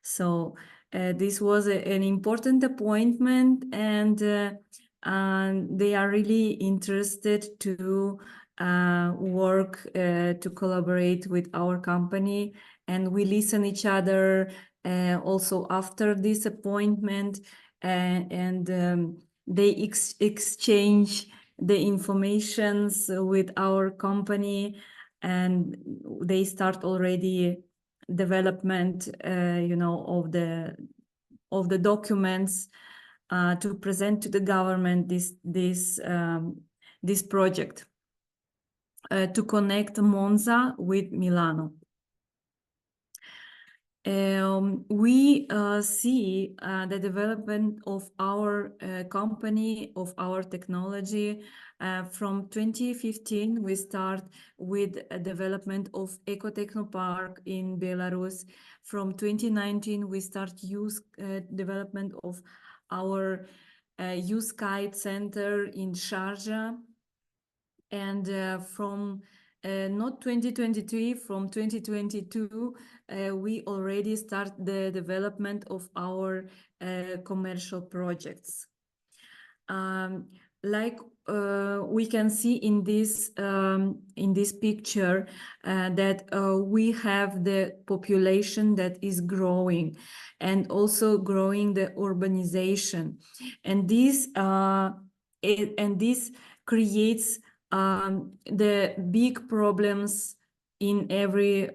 So this was an important appointment, and they are really interested to work to collaborate with our company, and we listen each other also after this appointment, and they exchange the informations with our company, and they start already development, you know, of the documents to present to the government this project to connect Monza with Milano. We see the development of our company, of our technology. From 2015, we start with a development of Ecotechnopark in Belarus. From 2019, we start development of our UNITSKY center in Sharjah. And from not 2023, from 2022, we already start the development of our commercial projects. Like we can see in this picture that we have the population that is growing, and also growing the urbanization, and this creates the big problems in every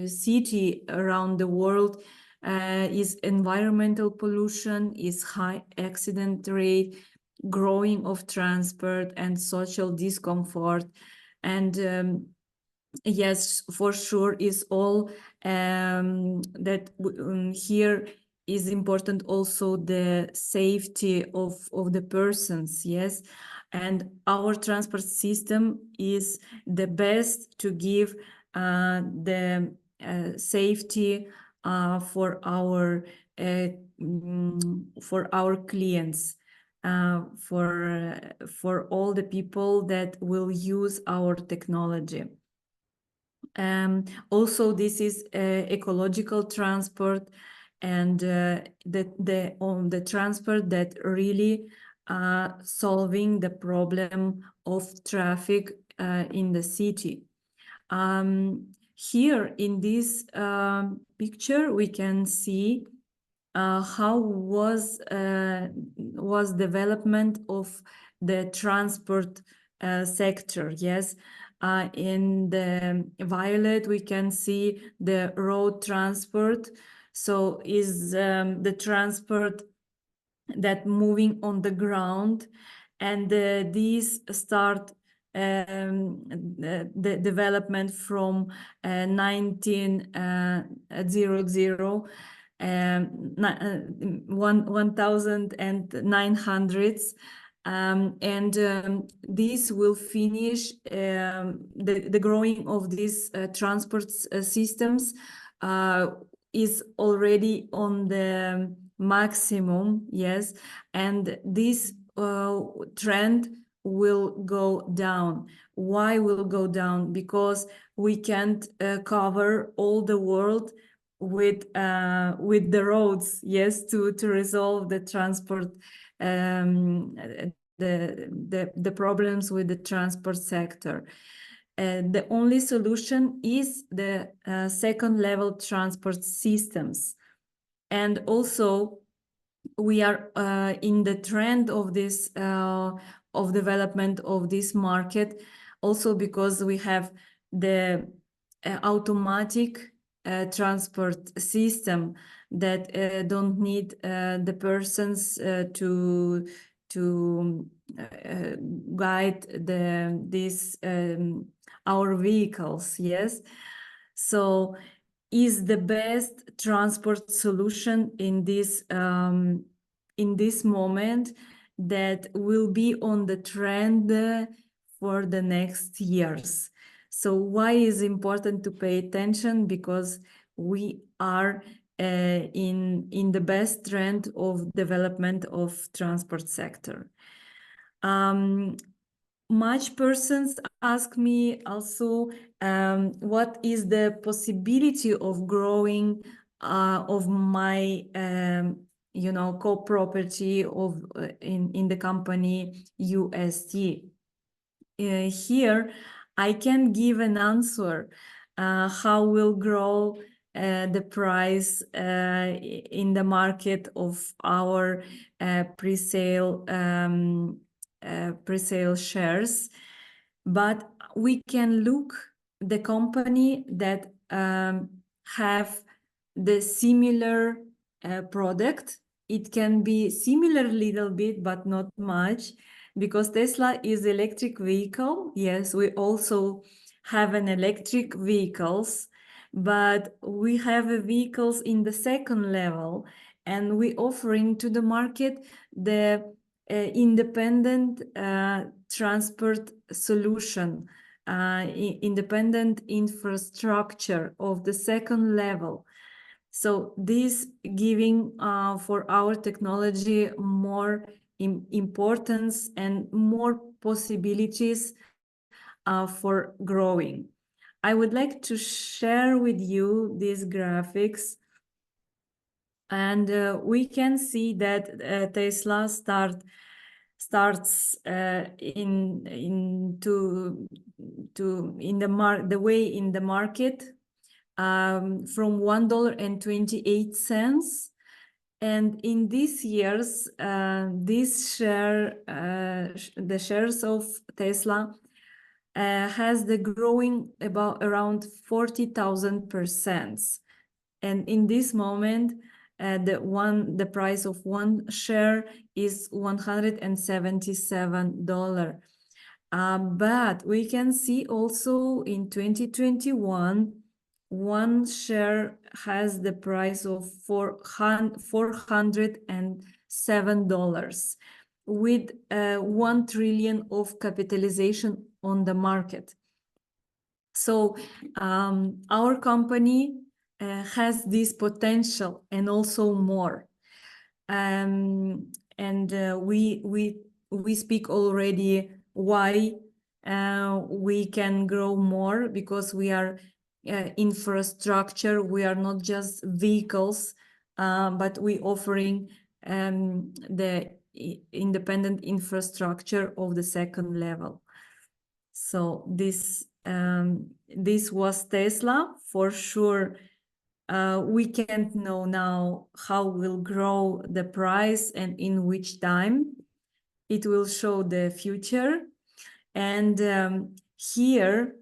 city around the world, is environmental pollution, is high accident rate, growing of transport and social discomfort. And yes, for sure is all that here is important also the safety of the persons, yes. And our transport system is the best to give the safety for our clients, for all the people that will use our technology. Also, this is ecological transport, and the transport that really solving the problem of traffic in the city. Here in this picture, we can see how was development of the transport sector. Yes, in the violet we can see the road transport. So is the transport that moving on the ground, and these start the development from 1900 1900s, and this will finish the growing of these transport systems is already on the maximum, yes, and this trend will go down. Why will go down? Because we can't cover all the world with the roads, yes, to resolve the transport, the problems with the transport sector. The only solution is the second level transport systems. And also we are in the trend of this of development of this market, also because we have the automatic transport system that don't need the persons to guide these our vehicles. Yes, so is the best transport solution in this moment that will be on the trend for the next years. So why is important to pay attention? Because we are in the best trend of development of transport sector. Much persons ask me also what is the possibility of growing of my co-property of in the company UST. Here I can give an answer how will grow the price in the market of our pre-sale shares, but we can look the company that have the similar product. It can be similar a little bit, but not much, because Tesla is electric vehicle. Yes, we also have an electric vehicles, but we have vehicles in the second level, and we offering to the market the independent transport solution, independent infrastructure of the second level. So this giving for our technology more importance and more possibilities for growing. I would like to share with you these graphics, and we can see that Tesla starts the way in the market from $1.28, and in these years this share the shares of Tesla has the growing about around 40,000%. And in this moment, the price of one share is $177. But we can see also in 2021, one share has the price of $407 with 1 trillion of capitalization on the market. So our company has this potential and also more. We speak already why we can grow more, because we are infrastructure. We are not just vehicles, but we offering the independent infrastructure of the second level. So this was Tesla for sure. We can't know now how will grow the price and in which time. It will show the future. And here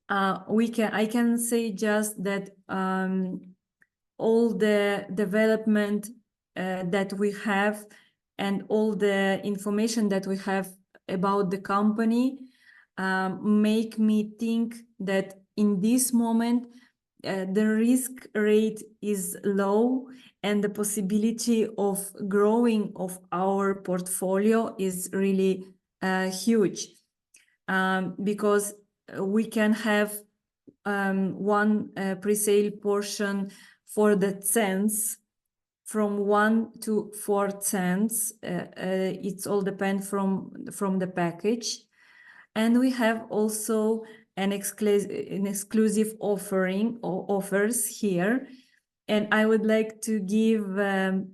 I can say just that all the development that we have and all the information that we have about the company make me think that in this moment the risk rate is low and the possibility of growing of our portfolio is really huge, because we can have one pre-sale portion for the cents from 1 to 4 cents. It's all depend from the package. And we have also an exclusive offers here. And I would like to give the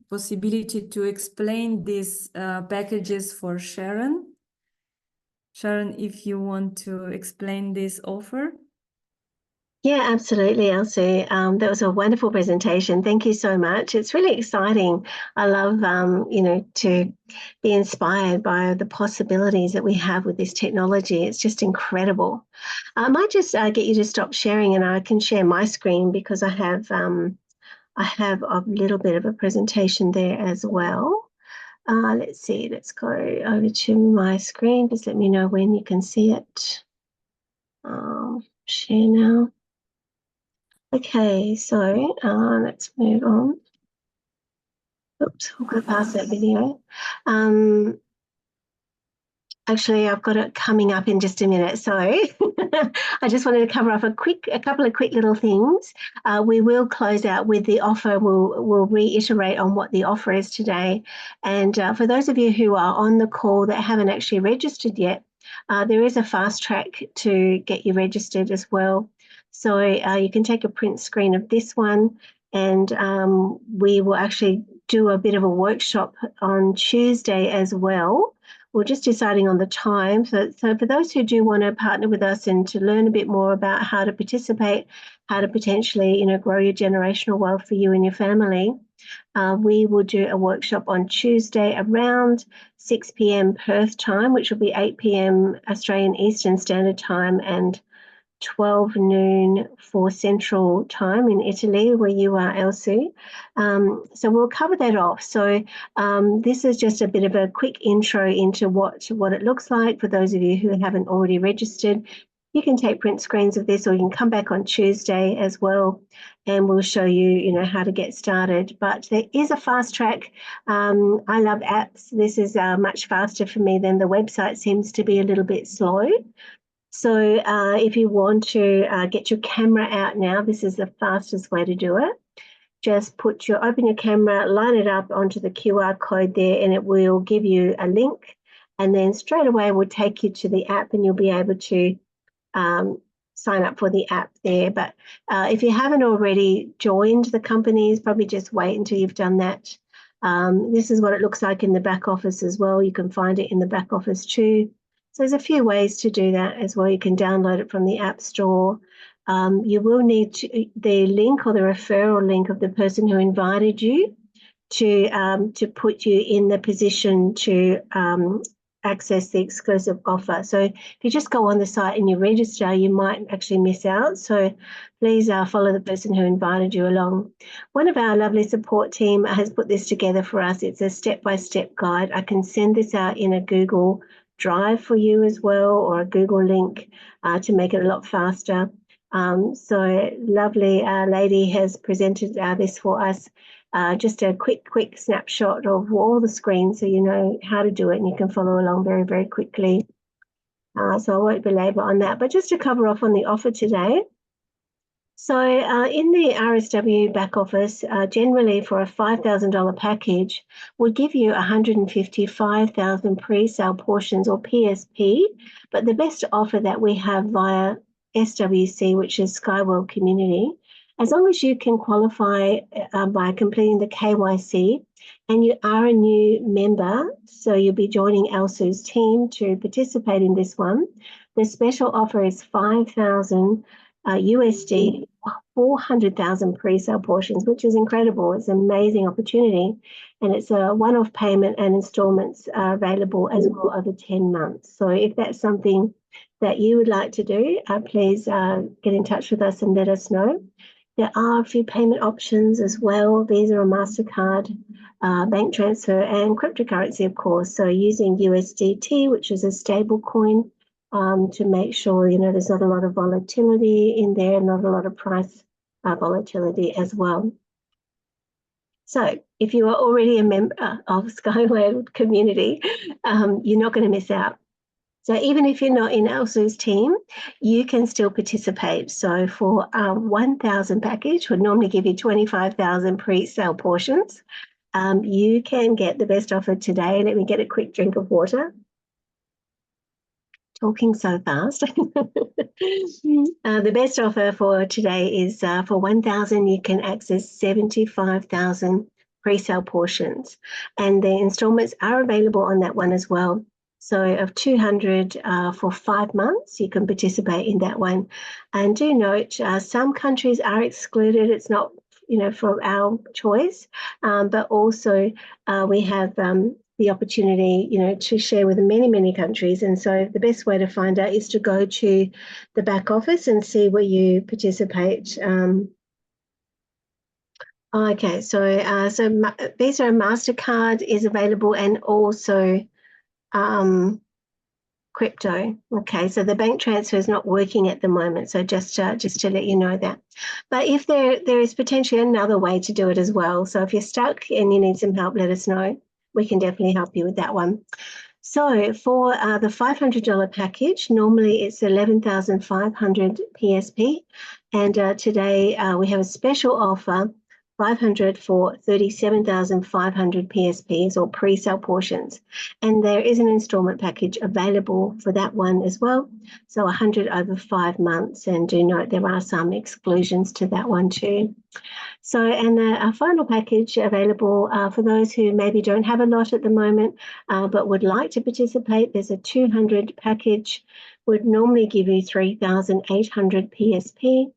possibility to explain these packages for Sharon. Sharon, if you want to explain this offer. Yeah, absolutely, Alsu. That was a wonderful presentation. Thank you so much. It's really exciting. I love, to be inspired by the possibilities that we have with this technology. It's just incredible. I might just get you to stop sharing, and I can share my screen because I have a little bit of a presentation there as well. Let's see. Let's go over to my screen. Just let me know when you can see it. Share now. Okay, so let's move on. Oops, we'll go past that video. Actually, I've got it coming up in just a minute. So I just wanted to cover off a couple of quick little things. We will close out with the offer. We'll reiterate on what the offer is today. And for those of you who are on the call that haven't actually registered yet, there is a fast track to get you registered as well. So you can take a print screen of this one, and we will actually do a bit of a workshop on Tuesday as well. We're just deciding on the time. So for those who do want to partner with us and to learn a bit more about how to participate, how to potentially, grow your generational wealth for you and your family, we will do a workshop on Tuesday around 6 p.m. Perth time, which will be 8 p.m. Australian Eastern Standard Time and 12 noon for Central Time in Italy, where you are, Alsu. So we'll cover that off. So this is just a bit of a quick intro into what it looks like for those of you who haven't already registered. You can take print screens of this, or you can come back on Tuesday as well, and we'll show you, how to get started. But there is a fast track. I love apps. This is much faster for me than the website seems to be a little bit slow. So if you want to get your camera out now, this is the fastest way to do it. Just open your camera, line it up onto the QR code there, and it will give you a link. And then straight away will take you to the app, and you'll be able to sign up for the app there. But if you haven't already joined the companies, probably just wait until you've done that. This is what it looks like in the back office as well. You can find it in the back office too. So there's a few ways to do that as well. You can download it from the App Store. You will need the link or the referral link of the person who invited you to put you in the position to access the exclusive offer. So if you just go on the site and you register, you might actually miss out. So please follow the person who invited you along. One of our lovely support team has put this together for us. It's a step-by-step guide. I can send this out in a Google Drive for you as well, or a Google link to make it a lot faster. So lovely lady has presented this for us. Just a quick snapshot of all the screens so you know how to do it and you can follow along very, very quickly. So I won't belabor on that, but just to cover off on the offer today. So in the RSW back office, generally for a $5,000 package would give you 155,000 pre-sale portions or PSP, but the best offer that we have via SWC, which is Skyworld Community, as long as you can qualify by completing the KYC and you are a new member, so you'll be joining Alsu's team to participate in this one, the special offer is 5,000 USD, 400,000 pre-sale portions, which is incredible. It's an amazing opportunity. And it's a one-off payment and installments are available as well over 10 months. So if that's something that you would like to do, please get in touch with us and let us know. There are a few payment options as well, Visa or MasterCard, bank transfer and cryptocurrency, of course. So using USDT, which is a stable coin, to make sure, you know, there's not a lot of volatility in there, not a lot of price volatility as well. So if you are already a member of Skyworld Community, you're not going to miss out. So even if you're not in Alsu's team, you can still participate. So for 1,000 package, would normally give you 25,000 pre-sale portions. You can get the best offer today. Let me get a quick drink of water. Talking so fast. The best offer for today is for 1,000, you can access 75,000 pre-sale portions. And the installments are available on that one as well. So of 200 for 5 months, you can participate in that one. And do note, some countries are excluded. It's not, you know, for our choice, but also we have the opportunity, you know, to share with many countries. And so the best way to find out is to go to the back office and see where you participate. Okay, so Visa and MasterCard is available, and also crypto. Okay, so the bank transfer is not working at the moment, so just to let you know that. But if there is potentially another way to do it as well, so if you're stuck and you need some help, let us know. We can definitely help you with that one. So for the $500 package, normally it's 11,500 PSP, and today we have a special offer, 500 for 37,500 PSPs or pre-sale portions. And there is an installment package available for that one as well. So 100 over 5 months. And do note there are some exclusions to that one too. So, and our final package available for those who maybe don't have a lot at the moment, but would like to participate, there's a 200 package, would normally give you 3,800 PSP.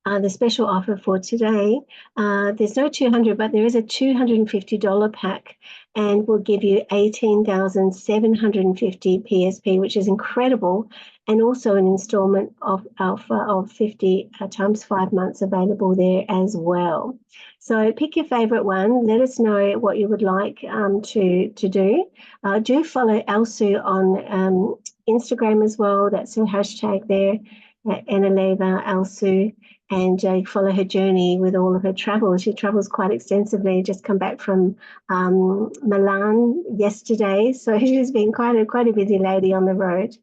The special offer for today, there's no 200, but there is a $250 pack and will give you 18,750 PSP, which is incredible, and also an installment of alpha of 50 times 5 months available there as well. So pick your favorite one. Let us know what you would like to do. Do follow Alsu on Instagram as well. That's her hashtag there, Enaleeva Alsu. And follow her journey with all of her travels. She travels quite extensively. Just come back from Milan yesterday, so she's been quite a busy lady on the road.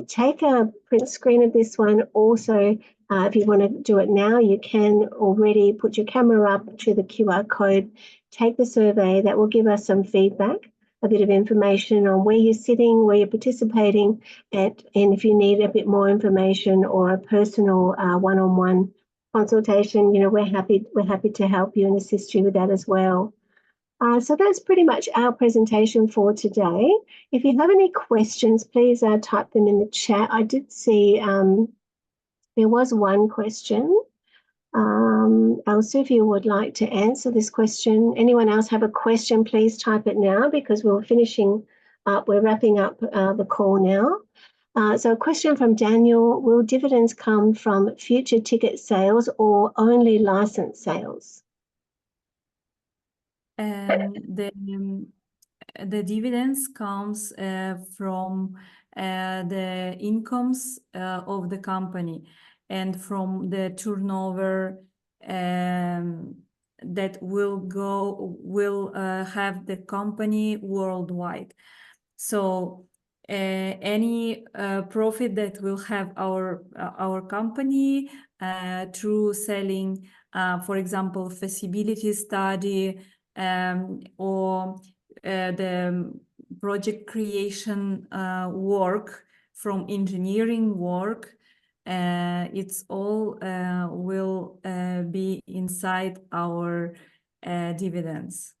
Take a print screen of this one. Also, if you want to do it now, you can already put your camera up to the QR code. Take the survey. That will give us some feedback, a bit of information on where you're sitting, where you're participating, and if you need a bit more information or a personal one-on-one consultation, you know, we're happy to help you and assist you with that as well. So that's pretty much our presentation for today. If you have any questions, please type them in the chat. I did see there was one question. Alsu, if you would like to answer this question. Anyone else have a question, please type it now, because we're finishing we're wrapping up the call now. So a question from Daniel, will dividends come from future ticket sales or only license sales? The dividends comes from the incomes of the company and from the turnover that will have the company worldwide. So any profit that will have our company through selling, for example, feasibility study or the project creation work from engineering work, it's all will be inside our dividends.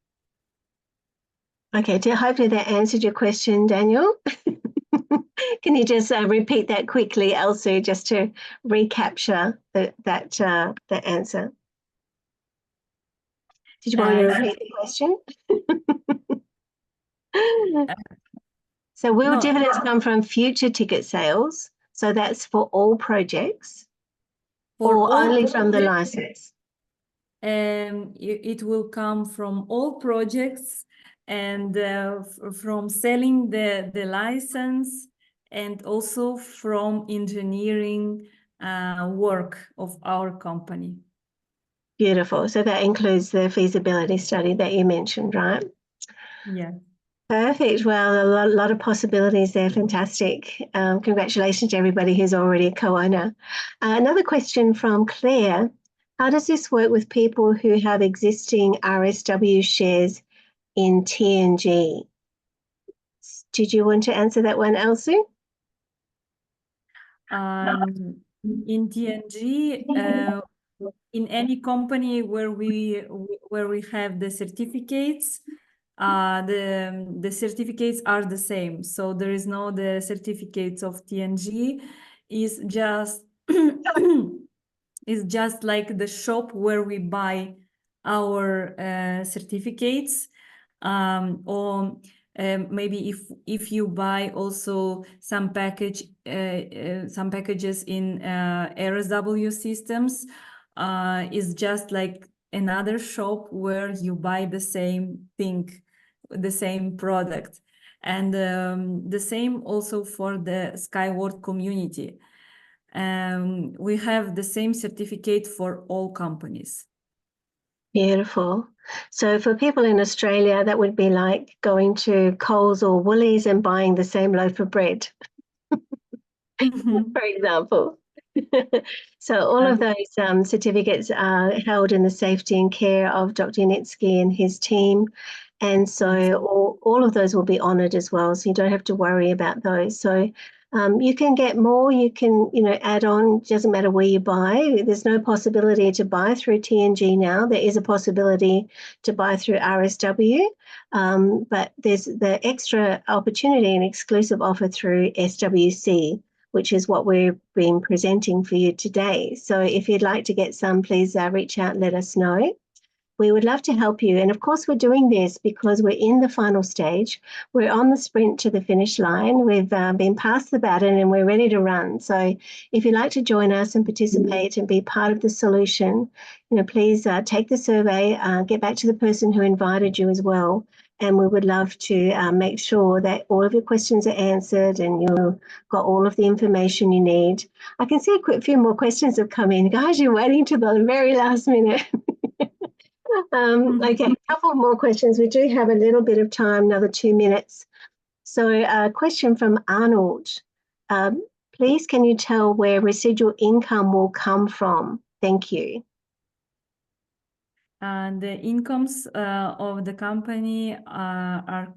Okay, hopefully that answered your question, Daniel. Can you just repeat that quickly, Alsu, just to recapture that answer? Did you want me to repeat the question? So will dividends come from future ticket sales? So that's for all projects or only from the license? It will come from all projects and from selling the license and also from engineering work of our company. Beautiful. So that includes the feasibility study that you mentioned, right? Yeah. Perfect. Well, a lot of possibilities there. Fantastic. Congratulations to everybody who's already a co-owner. Another question from Claire. How does this work with people who have existing RSW shares in TNG? Did you want to answer that one, Alsu? In TNG, in any company where we have the certificates, the certificates are the same. So there is no the certificates of TNG is just is just like the shop where we buy our certificates, or maybe if you buy also some packages in AEST systems, is just like another shop where you buy the same thing, the same product. And the same also for the Skyward community. We have the same certificate for all companies. Beautiful. So for people in Australia, that would be like going to Coles or Woolies and buying the same loaf of bread, for example. So all of those certificates are held in the safety and care of Dr. UNITSKY and his team. And so all of those will be honoured as well. So you don't have to worry about those. So you can get more, you can, add on, doesn't matter where you buy. There's no possibility to buy through TNG now. There is a possibility to buy through RSW, but there's the extra opportunity and exclusive offer through SWC, which is what we've been presenting for you today. So if you'd like to get some, please reach out and let us know. We would love to help you. And of course, we're doing this because we're in the final stage. We're on the sprint to the finish line. We've been passed the baton and we're ready to run. So if you'd like to join us and participate and be part of the solution, please take the survey, get back to the person who invited you as well. And we would love to make sure that all of your questions are answered and you've got all of the information you need. I can see a few more questions have come in. Guys, you're waiting to the very last minute. Okay, a couple more questions. We do have a little bit of time, another 2 minutes. So a question from Arnold. Please, can you tell where residual income will come from? Thank you. The incomes of the company are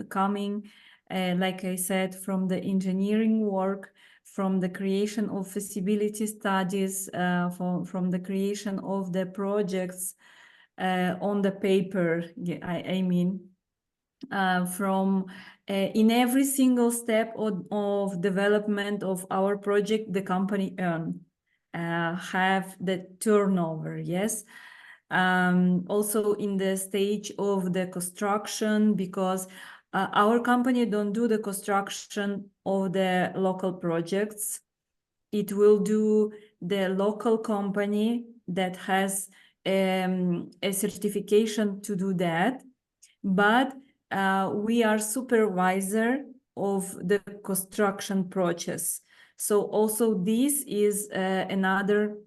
coming, like I said, from the engineering work, from the creation of feasibility studies, from the creation of the projects on the paper, I mean, from in every single step of development of our project, the company have the turnover, yes. Also in the stage of the construction, because Our company don't do the construction of the local projects. It will do the local company that has a certification to do that, but we are supervisor of the construction process. So also this is another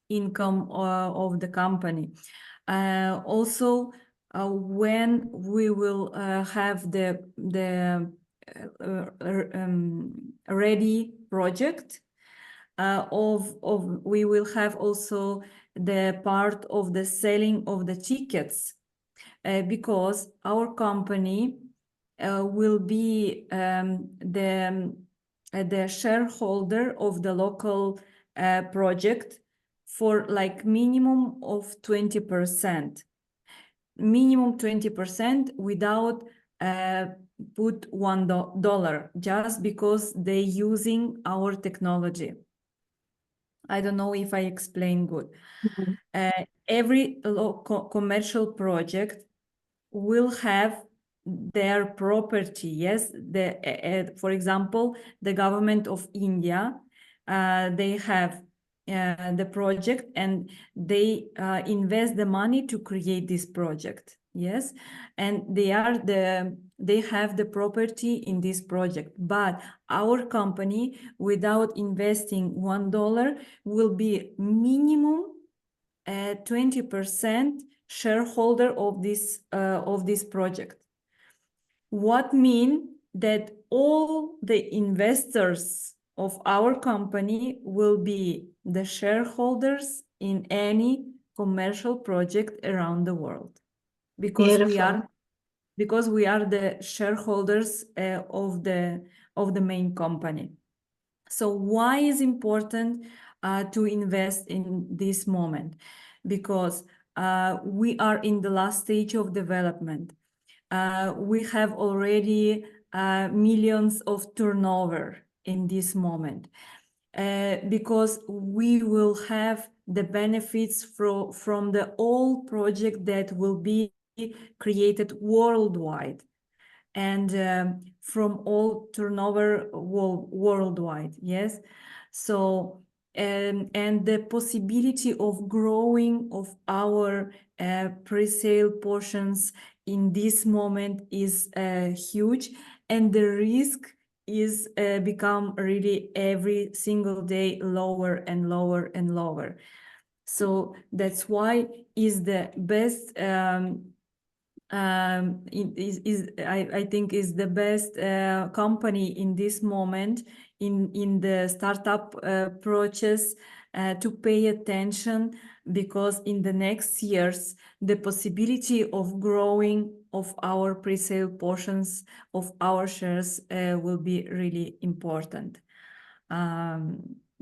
income of the company. Also, when we will have the ready project we will have also the part of the selling of the tickets, because our company will be the shareholder of the local project for like minimum of 20%. Minimum 20% without put $1 just because they using our technology. I don't know if I explained good. Every commercial project will have their property. Yes, for example, the government of India, they have the project and they invest the money to create this project. Yes, and they have the property in this project, but our company, without investing $1, will be minimum 20% shareholder of this project. What means that all the investors of our company will be the shareholders in any commercial project around the world, because we are the shareholders of the main company. So why is important to invest in this moment? Because we are in the last stage of development. We have already millions of turnover in this moment, because we will have the benefits from the old project that will be created worldwide, and from all turnover worldwide. Yes, so and the possibility of growing of our pre-sale portions in this moment is huge, and the risk is become really every single day lower and lower and lower. So that's why is the best I think is the best company in this moment in the startup process to pay attention, because in the next years the possibility of growing of our pre-sale portions of our shares will be really important.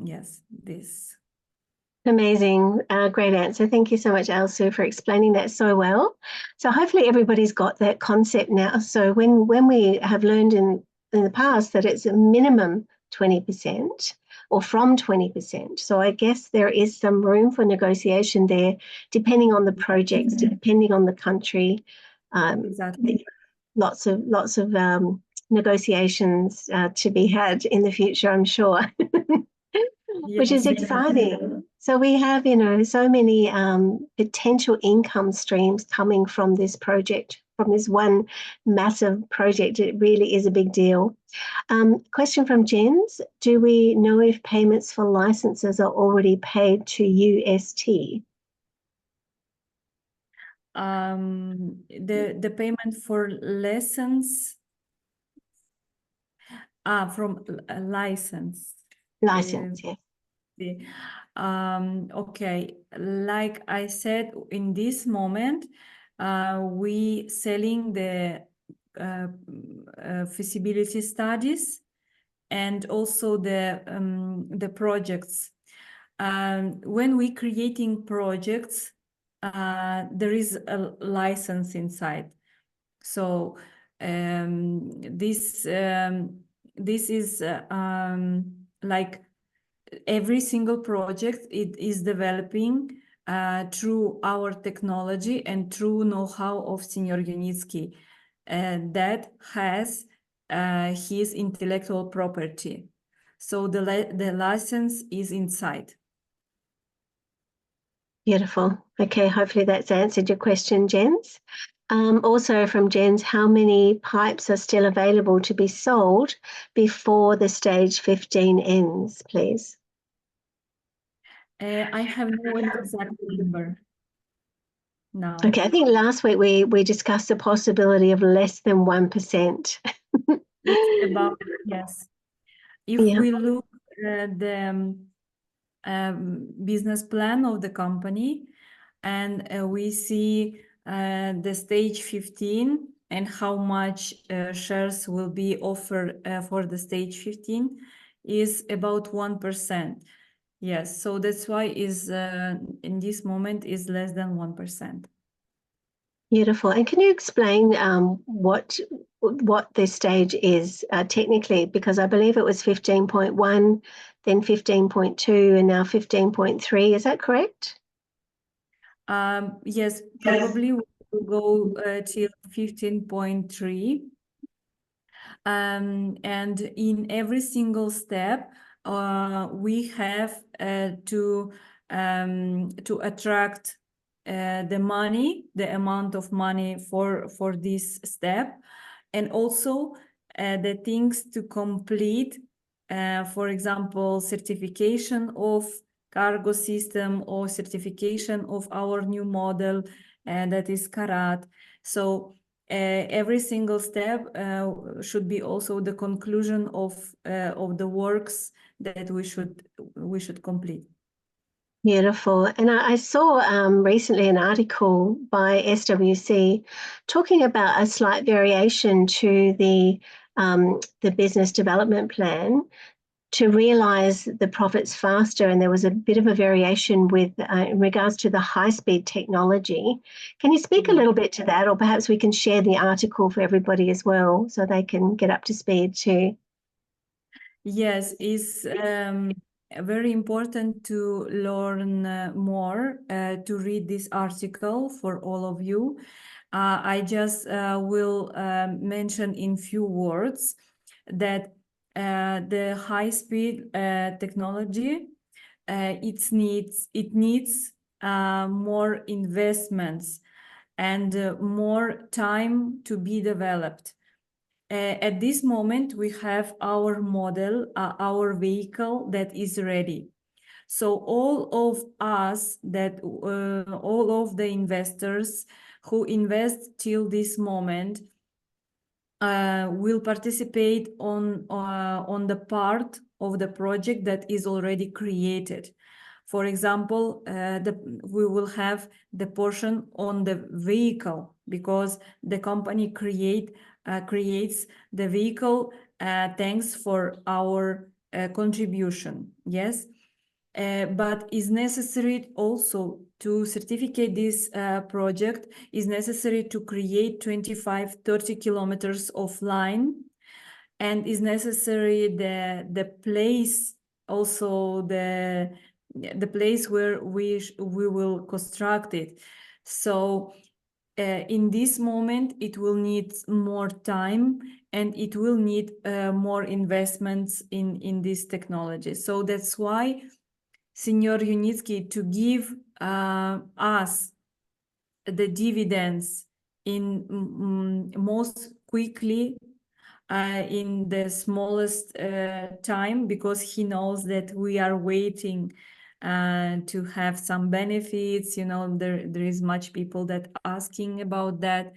Yes, this. Amazing, great answer. Thank you so much, Alsu, for explaining that so well. So hopefully everybody's got that concept now. So when we have learned in the past that it's a minimum 20% or from 20%. So I guess there is some room for negotiation there, depending on the projects, depending on the country. Exactly. Lots of negotiations to be had in the future, I'm sure. Which is exciting. So we have, so many potential income streams coming from this project, from this one massive project. It really is a big deal. Question from Jens: do we know if payments for licenses are already paid to UST? The payment for lessons from a license. License, yes. Okay, like I said, in this moment, we selling the feasibility studies and also the projects. When we creating projects, there is a license inside. So this is like every single project, it is developing through our technology and through know-how of Senior UNITSKY. that has his intellectual property. So the license is inside. Beautiful. Okay, hopefully that's answered your question, Jens. Also from Jens, how many pipes are still available to be sold before the stage 15 ends, please? I have no exact number now. Okay, I think last week we discussed the possibility of less than 1%. It's about, yes. If Yeah. we look at the business plan of the company, and we see the stage 15 and how much shares will be offered for the stage 15 is about 1%. Yes, so that's why is in this moment is less than 1%. Beautiful. And can you explain what this stage is technically? Because I believe it was 15.1, then 15.2, and now 15.3. Is that correct? Yes, probably we will go till 15.3. And in every single step, we have to attract the money, the amount of money for this step, and also the things to complete, for example, certification of cargo system or certification of our new model, and that is Karat. So every single step should be also the conclusion of the works that we should complete. Beautiful. And I saw recently an article by SWC talking about a slight variation to the business development plan to realise the profits faster, and there was a bit of a variation with in regards to the high-speed technology. Can you speak a little bit to that, or perhaps we can share the article for everybody as well so they can get up to speed too? Yes, it's very important to learn more, to read this article for all of you. I just will mention in few words that the high-speed technology, it needs more investments and more time to be developed. At this moment, we have our model, our vehicle that is ready. So all of us, all of the investors who invest till this moment will participate on the part of the project that is already created. For example, we will have the portion on the vehicle because the company creates the vehicle thanks for our contribution. Yes. But is necessary also to certificate this project is necessary to create 25-30 kilometers of line, and is necessary the place, also the place where we will construct it. So in this moment it will need more time and it will need more investments in this technology. So that's why Senior UNITSKY to give us the dividends in most quickly in the smallest time, because he knows that we are waiting to have some benefits. You know, there is much people that asking about that.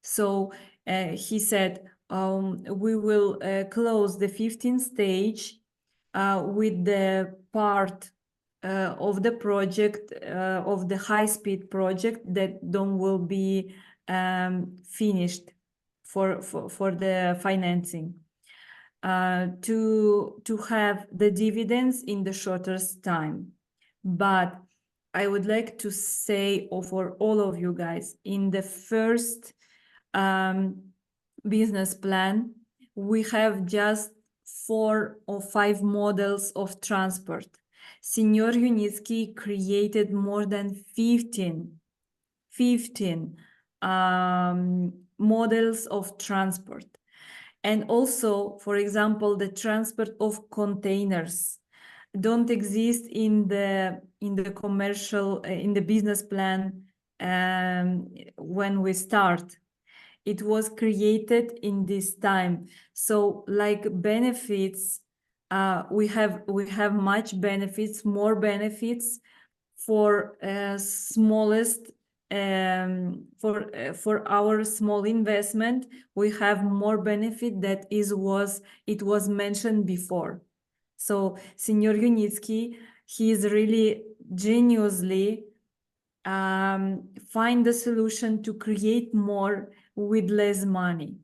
So he said we will close the 15th stage with the part of the project, of the high-speed project that will be finished for the financing, to have the dividends in the shortest time. But I would like to say for all of you guys, in the first business plan, we have just 4 or 5 models of transport. Senior UNITSKY created more than 15 models of transport. And also, for example, the transport of containers don't exist in the commercial, in the business plan when we start. It was created in this time. So like benefits, we have much benefits, more benefits for smallest, for our small investment. We have more benefit that it was mentioned before. So Senior UNITSKY, he is really geniusly find the solution to create more with less money.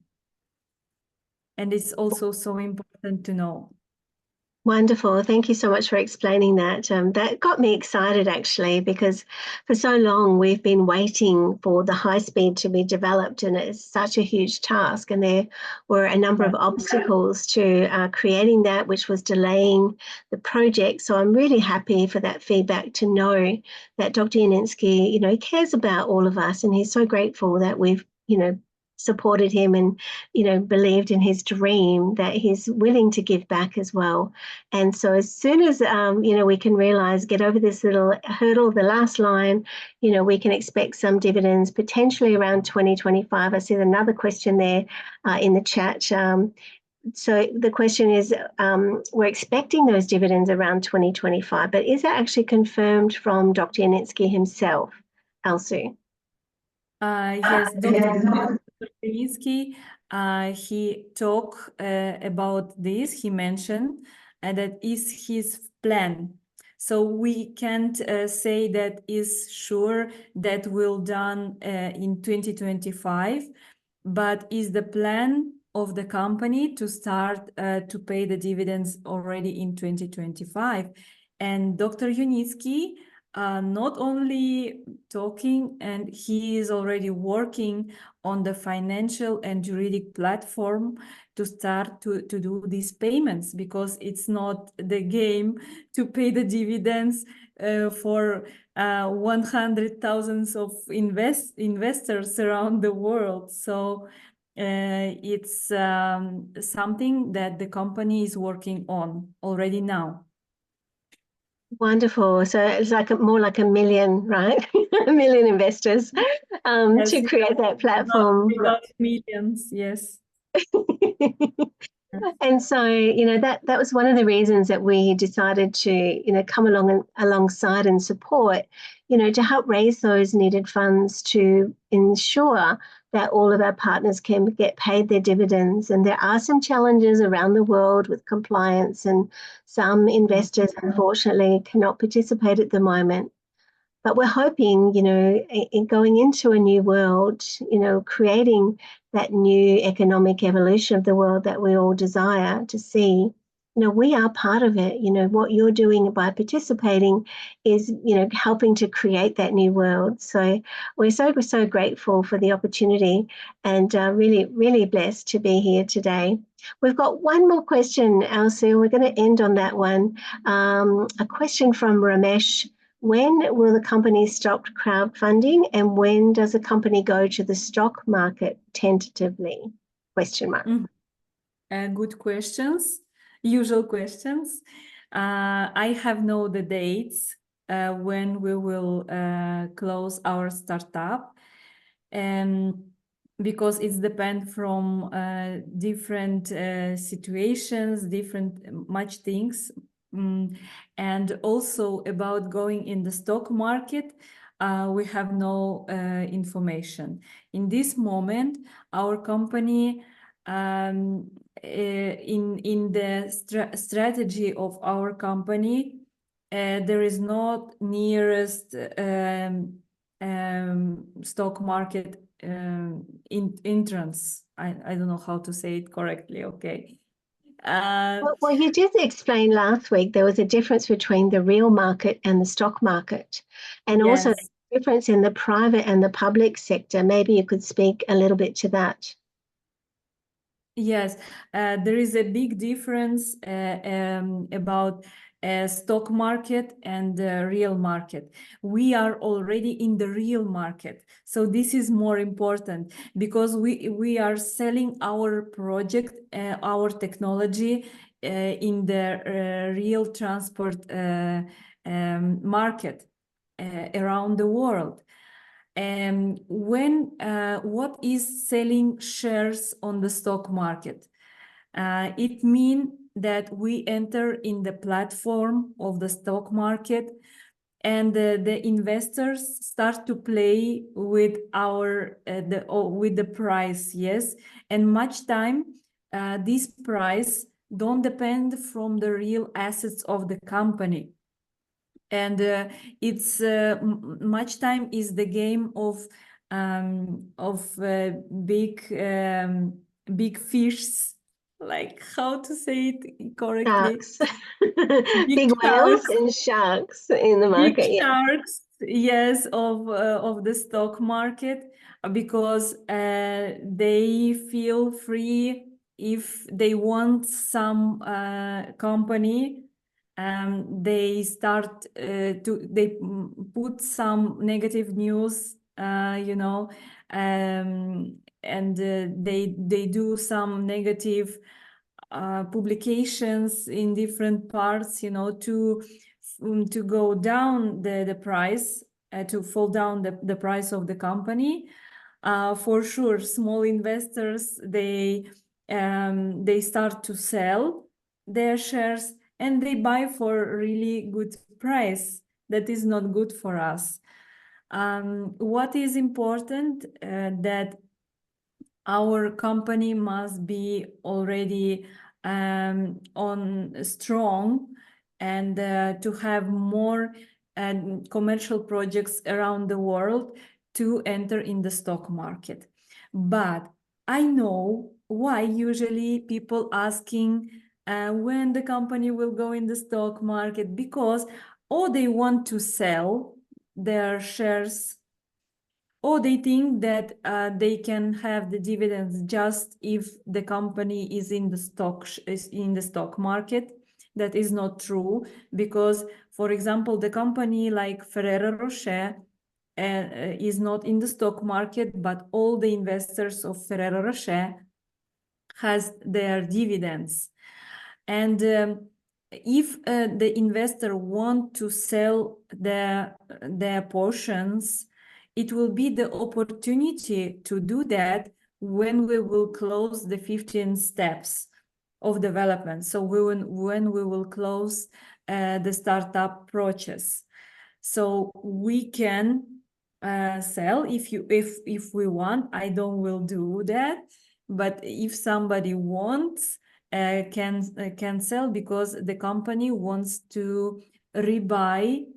And it's also so important to know. Wonderful. Thank you so much for explaining that. That got me excited, actually, because for so long we've been waiting for the high speed to be developed, and it's such a huge task. And there were a number of obstacles to creating that, which was delaying the project. So I'm really happy for that feedback, to know that Dr. UNITSKY, cares about all of us, and he's so grateful that we've, supported him and, believed in his dream, that he's willing to give back as well. And so as soon as, we can get over this little hurdle, the last line, we can expect some dividends potentially around 2025. I see another question there in the chat. So the question is, we're expecting those dividends around 2025, but is that actually confirmed from Dr. UNITSKY himself, Alsu? Yes, Dr. UNITSKY, he talked about this. He mentioned that is his plan. So we can't say that is sure that will done in 2025, but is the plan of the company to start to pay the dividends already in 2025. And Dr. UNITSKY, not only talking, and he is already working on the financial and juridic platform to start to do these payments, because it's not the game to pay the dividends for 100,000 of investors around the world. So it's something that the company is working on already now. Wonderful. So it's more like a million, right? A million investors Yes, to create that platform. About millions, yes. And so, that was one of the reasons that we decided to, come alongside and support, to help raise those needed funds to ensure that all of our partners can get paid their dividends. And there are some challenges around the world with compliance, and some investors, unfortunately, cannot participate at the moment. But we're hoping, in going into a new world, creating that new economic evolution of the world that we all desire to see, we are part of it. What you're doing by participating is, helping to create that new world. So we're so grateful for the opportunity, and really, really blessed to be here today. We've got one more question, Alsu. We're going to end on that one. A question from Ramesh. When will the company stop crowdfunding, and when does the company go to the stock market tentatively? Question mark. Good questions, usual questions. I have no the dates when we will close our startup, because it's depend from different situations, much things. And also about going in the stock market, we have no information. In this moment, our company, in the strategy of our company, there is not nearest stock market entrance. I don't know how to say it correctly, okay. Well, you did explain last week there was a difference between the real market and the stock market, and also Yes. the difference in the private and the public sector. Maybe you could speak a little bit to that. Yes, there is a big difference about stock market and the real market. We are already in the real market. So this is more important because we are selling our project, our technology in the real transport market around the world. What is selling shares on the stock market? It means that we enter in the platform of the stock market, and the investors start to play with with the price, yes. And much time, this price don't depend from the real assets of the company. And it's much time is the game of big fish, like how to say it correctly? Sharks. Big whales and sharks in the market. Big sharks, yes, of the stock market, because they feel free if they want some company. They start they put some negative news, you know, and they do some negative publications in different parts, you know, to go down the price, to fall down the price of the company. For sure, small investors, they start to sell their shares and they buy for really good price. That is not good for us. What is important, that our company must be already on strong, and to have more commercial projects around the world to enter in the stock market. But I know why usually people asking when the company will go in the stock market, because they want to sell their shares, or they think that they can have the dividends just if the company is in the stock market. That is not true, because, for example, the company like Ferrero Rocher is not in the stock market, but all the investors of Ferrero Rocher has their dividends. And if the investor want to sell their portions, it will be the opportunity to do that when we will close the 15 steps of development. So when we will close the startup process. So we can sell if we want. I don't will do that, but if somebody wants, can sell, because the company wants to rebuy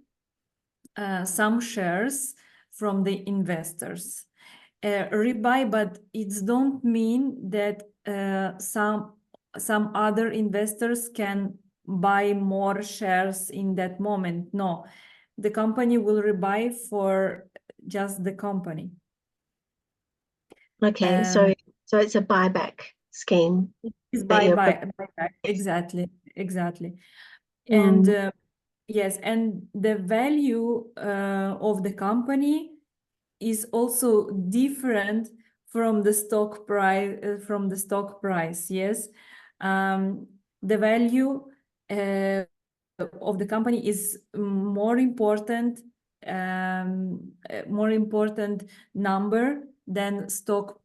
some shares from the investors. Rebuy, but it don't mean that some other investors can buy more shares in that moment. No, the company will rebuy for just the company. Okay, so it's a buyback scheme. It's buyback, exactly. And yes, and the value of the company is also different from the stock price. Yes, the value of the company is more important number than stock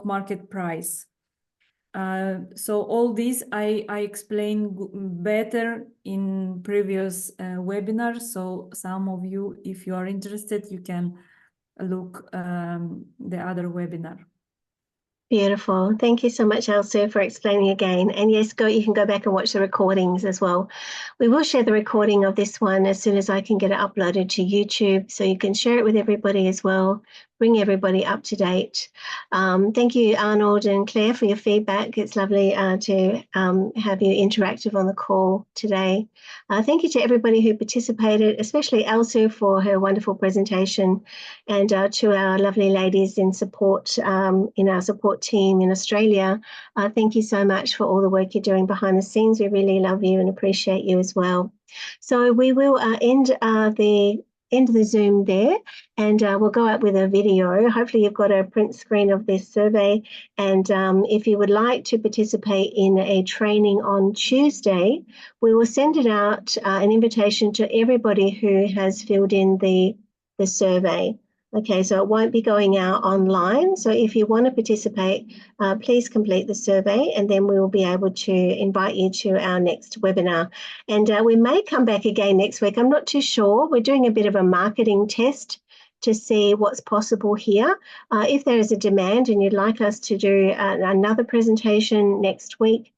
market price. So all this I explained better in previous webinars. So some of you, if you are interested, you can look the other webinar. Beautiful. Thank you so much, Alsu, for explaining again. And yes, you can go back and watch the recordings as well. We will share the recording of this one as soon as I can get it uploaded to YouTube, so you can share it with everybody as well. bring everybody up to date. Thank you, Arnold and Claire, for your feedback. It's lovely to have you interactive on the call today. Thank you to everybody who participated, especially Alsu for her wonderful presentation, and to our lovely ladies in support, in our support team in Australia. Thank you so much for all the work you're doing behind the scenes. We really love you and appreciate you as well. So we will end the Zoom there, and we'll go out with a video. Hopefully you've got a print screen of this survey, and if you would like to participate in a training on Tuesday, we will send it out, an invitation to everybody who has filled in the survey. Okay, so it won't be going out online. So if you want to participate, please complete the survey, and then we will be able to invite you to our next webinar. And we may come back again next week. I'm not too sure. We're doing a bit of a marketing test to see what's possible here. If there is a demand and you'd like us to do another presentation next week,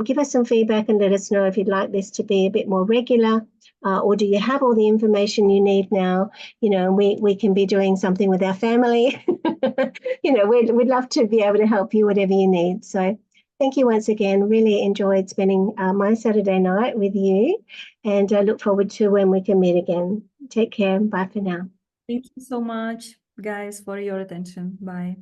give us some feedback and let us know if you'd like this to be a bit more regular. Or do you have all the information you need now? You know, we can be doing something with our family. You know, we'd love to be able to help you whatever you need. So thank you once again. Really enjoyed spending my Saturday night with you, and I look forward to when we can meet again. Take care. Bye for now. Thank you so much, guys, for your attention. Bye.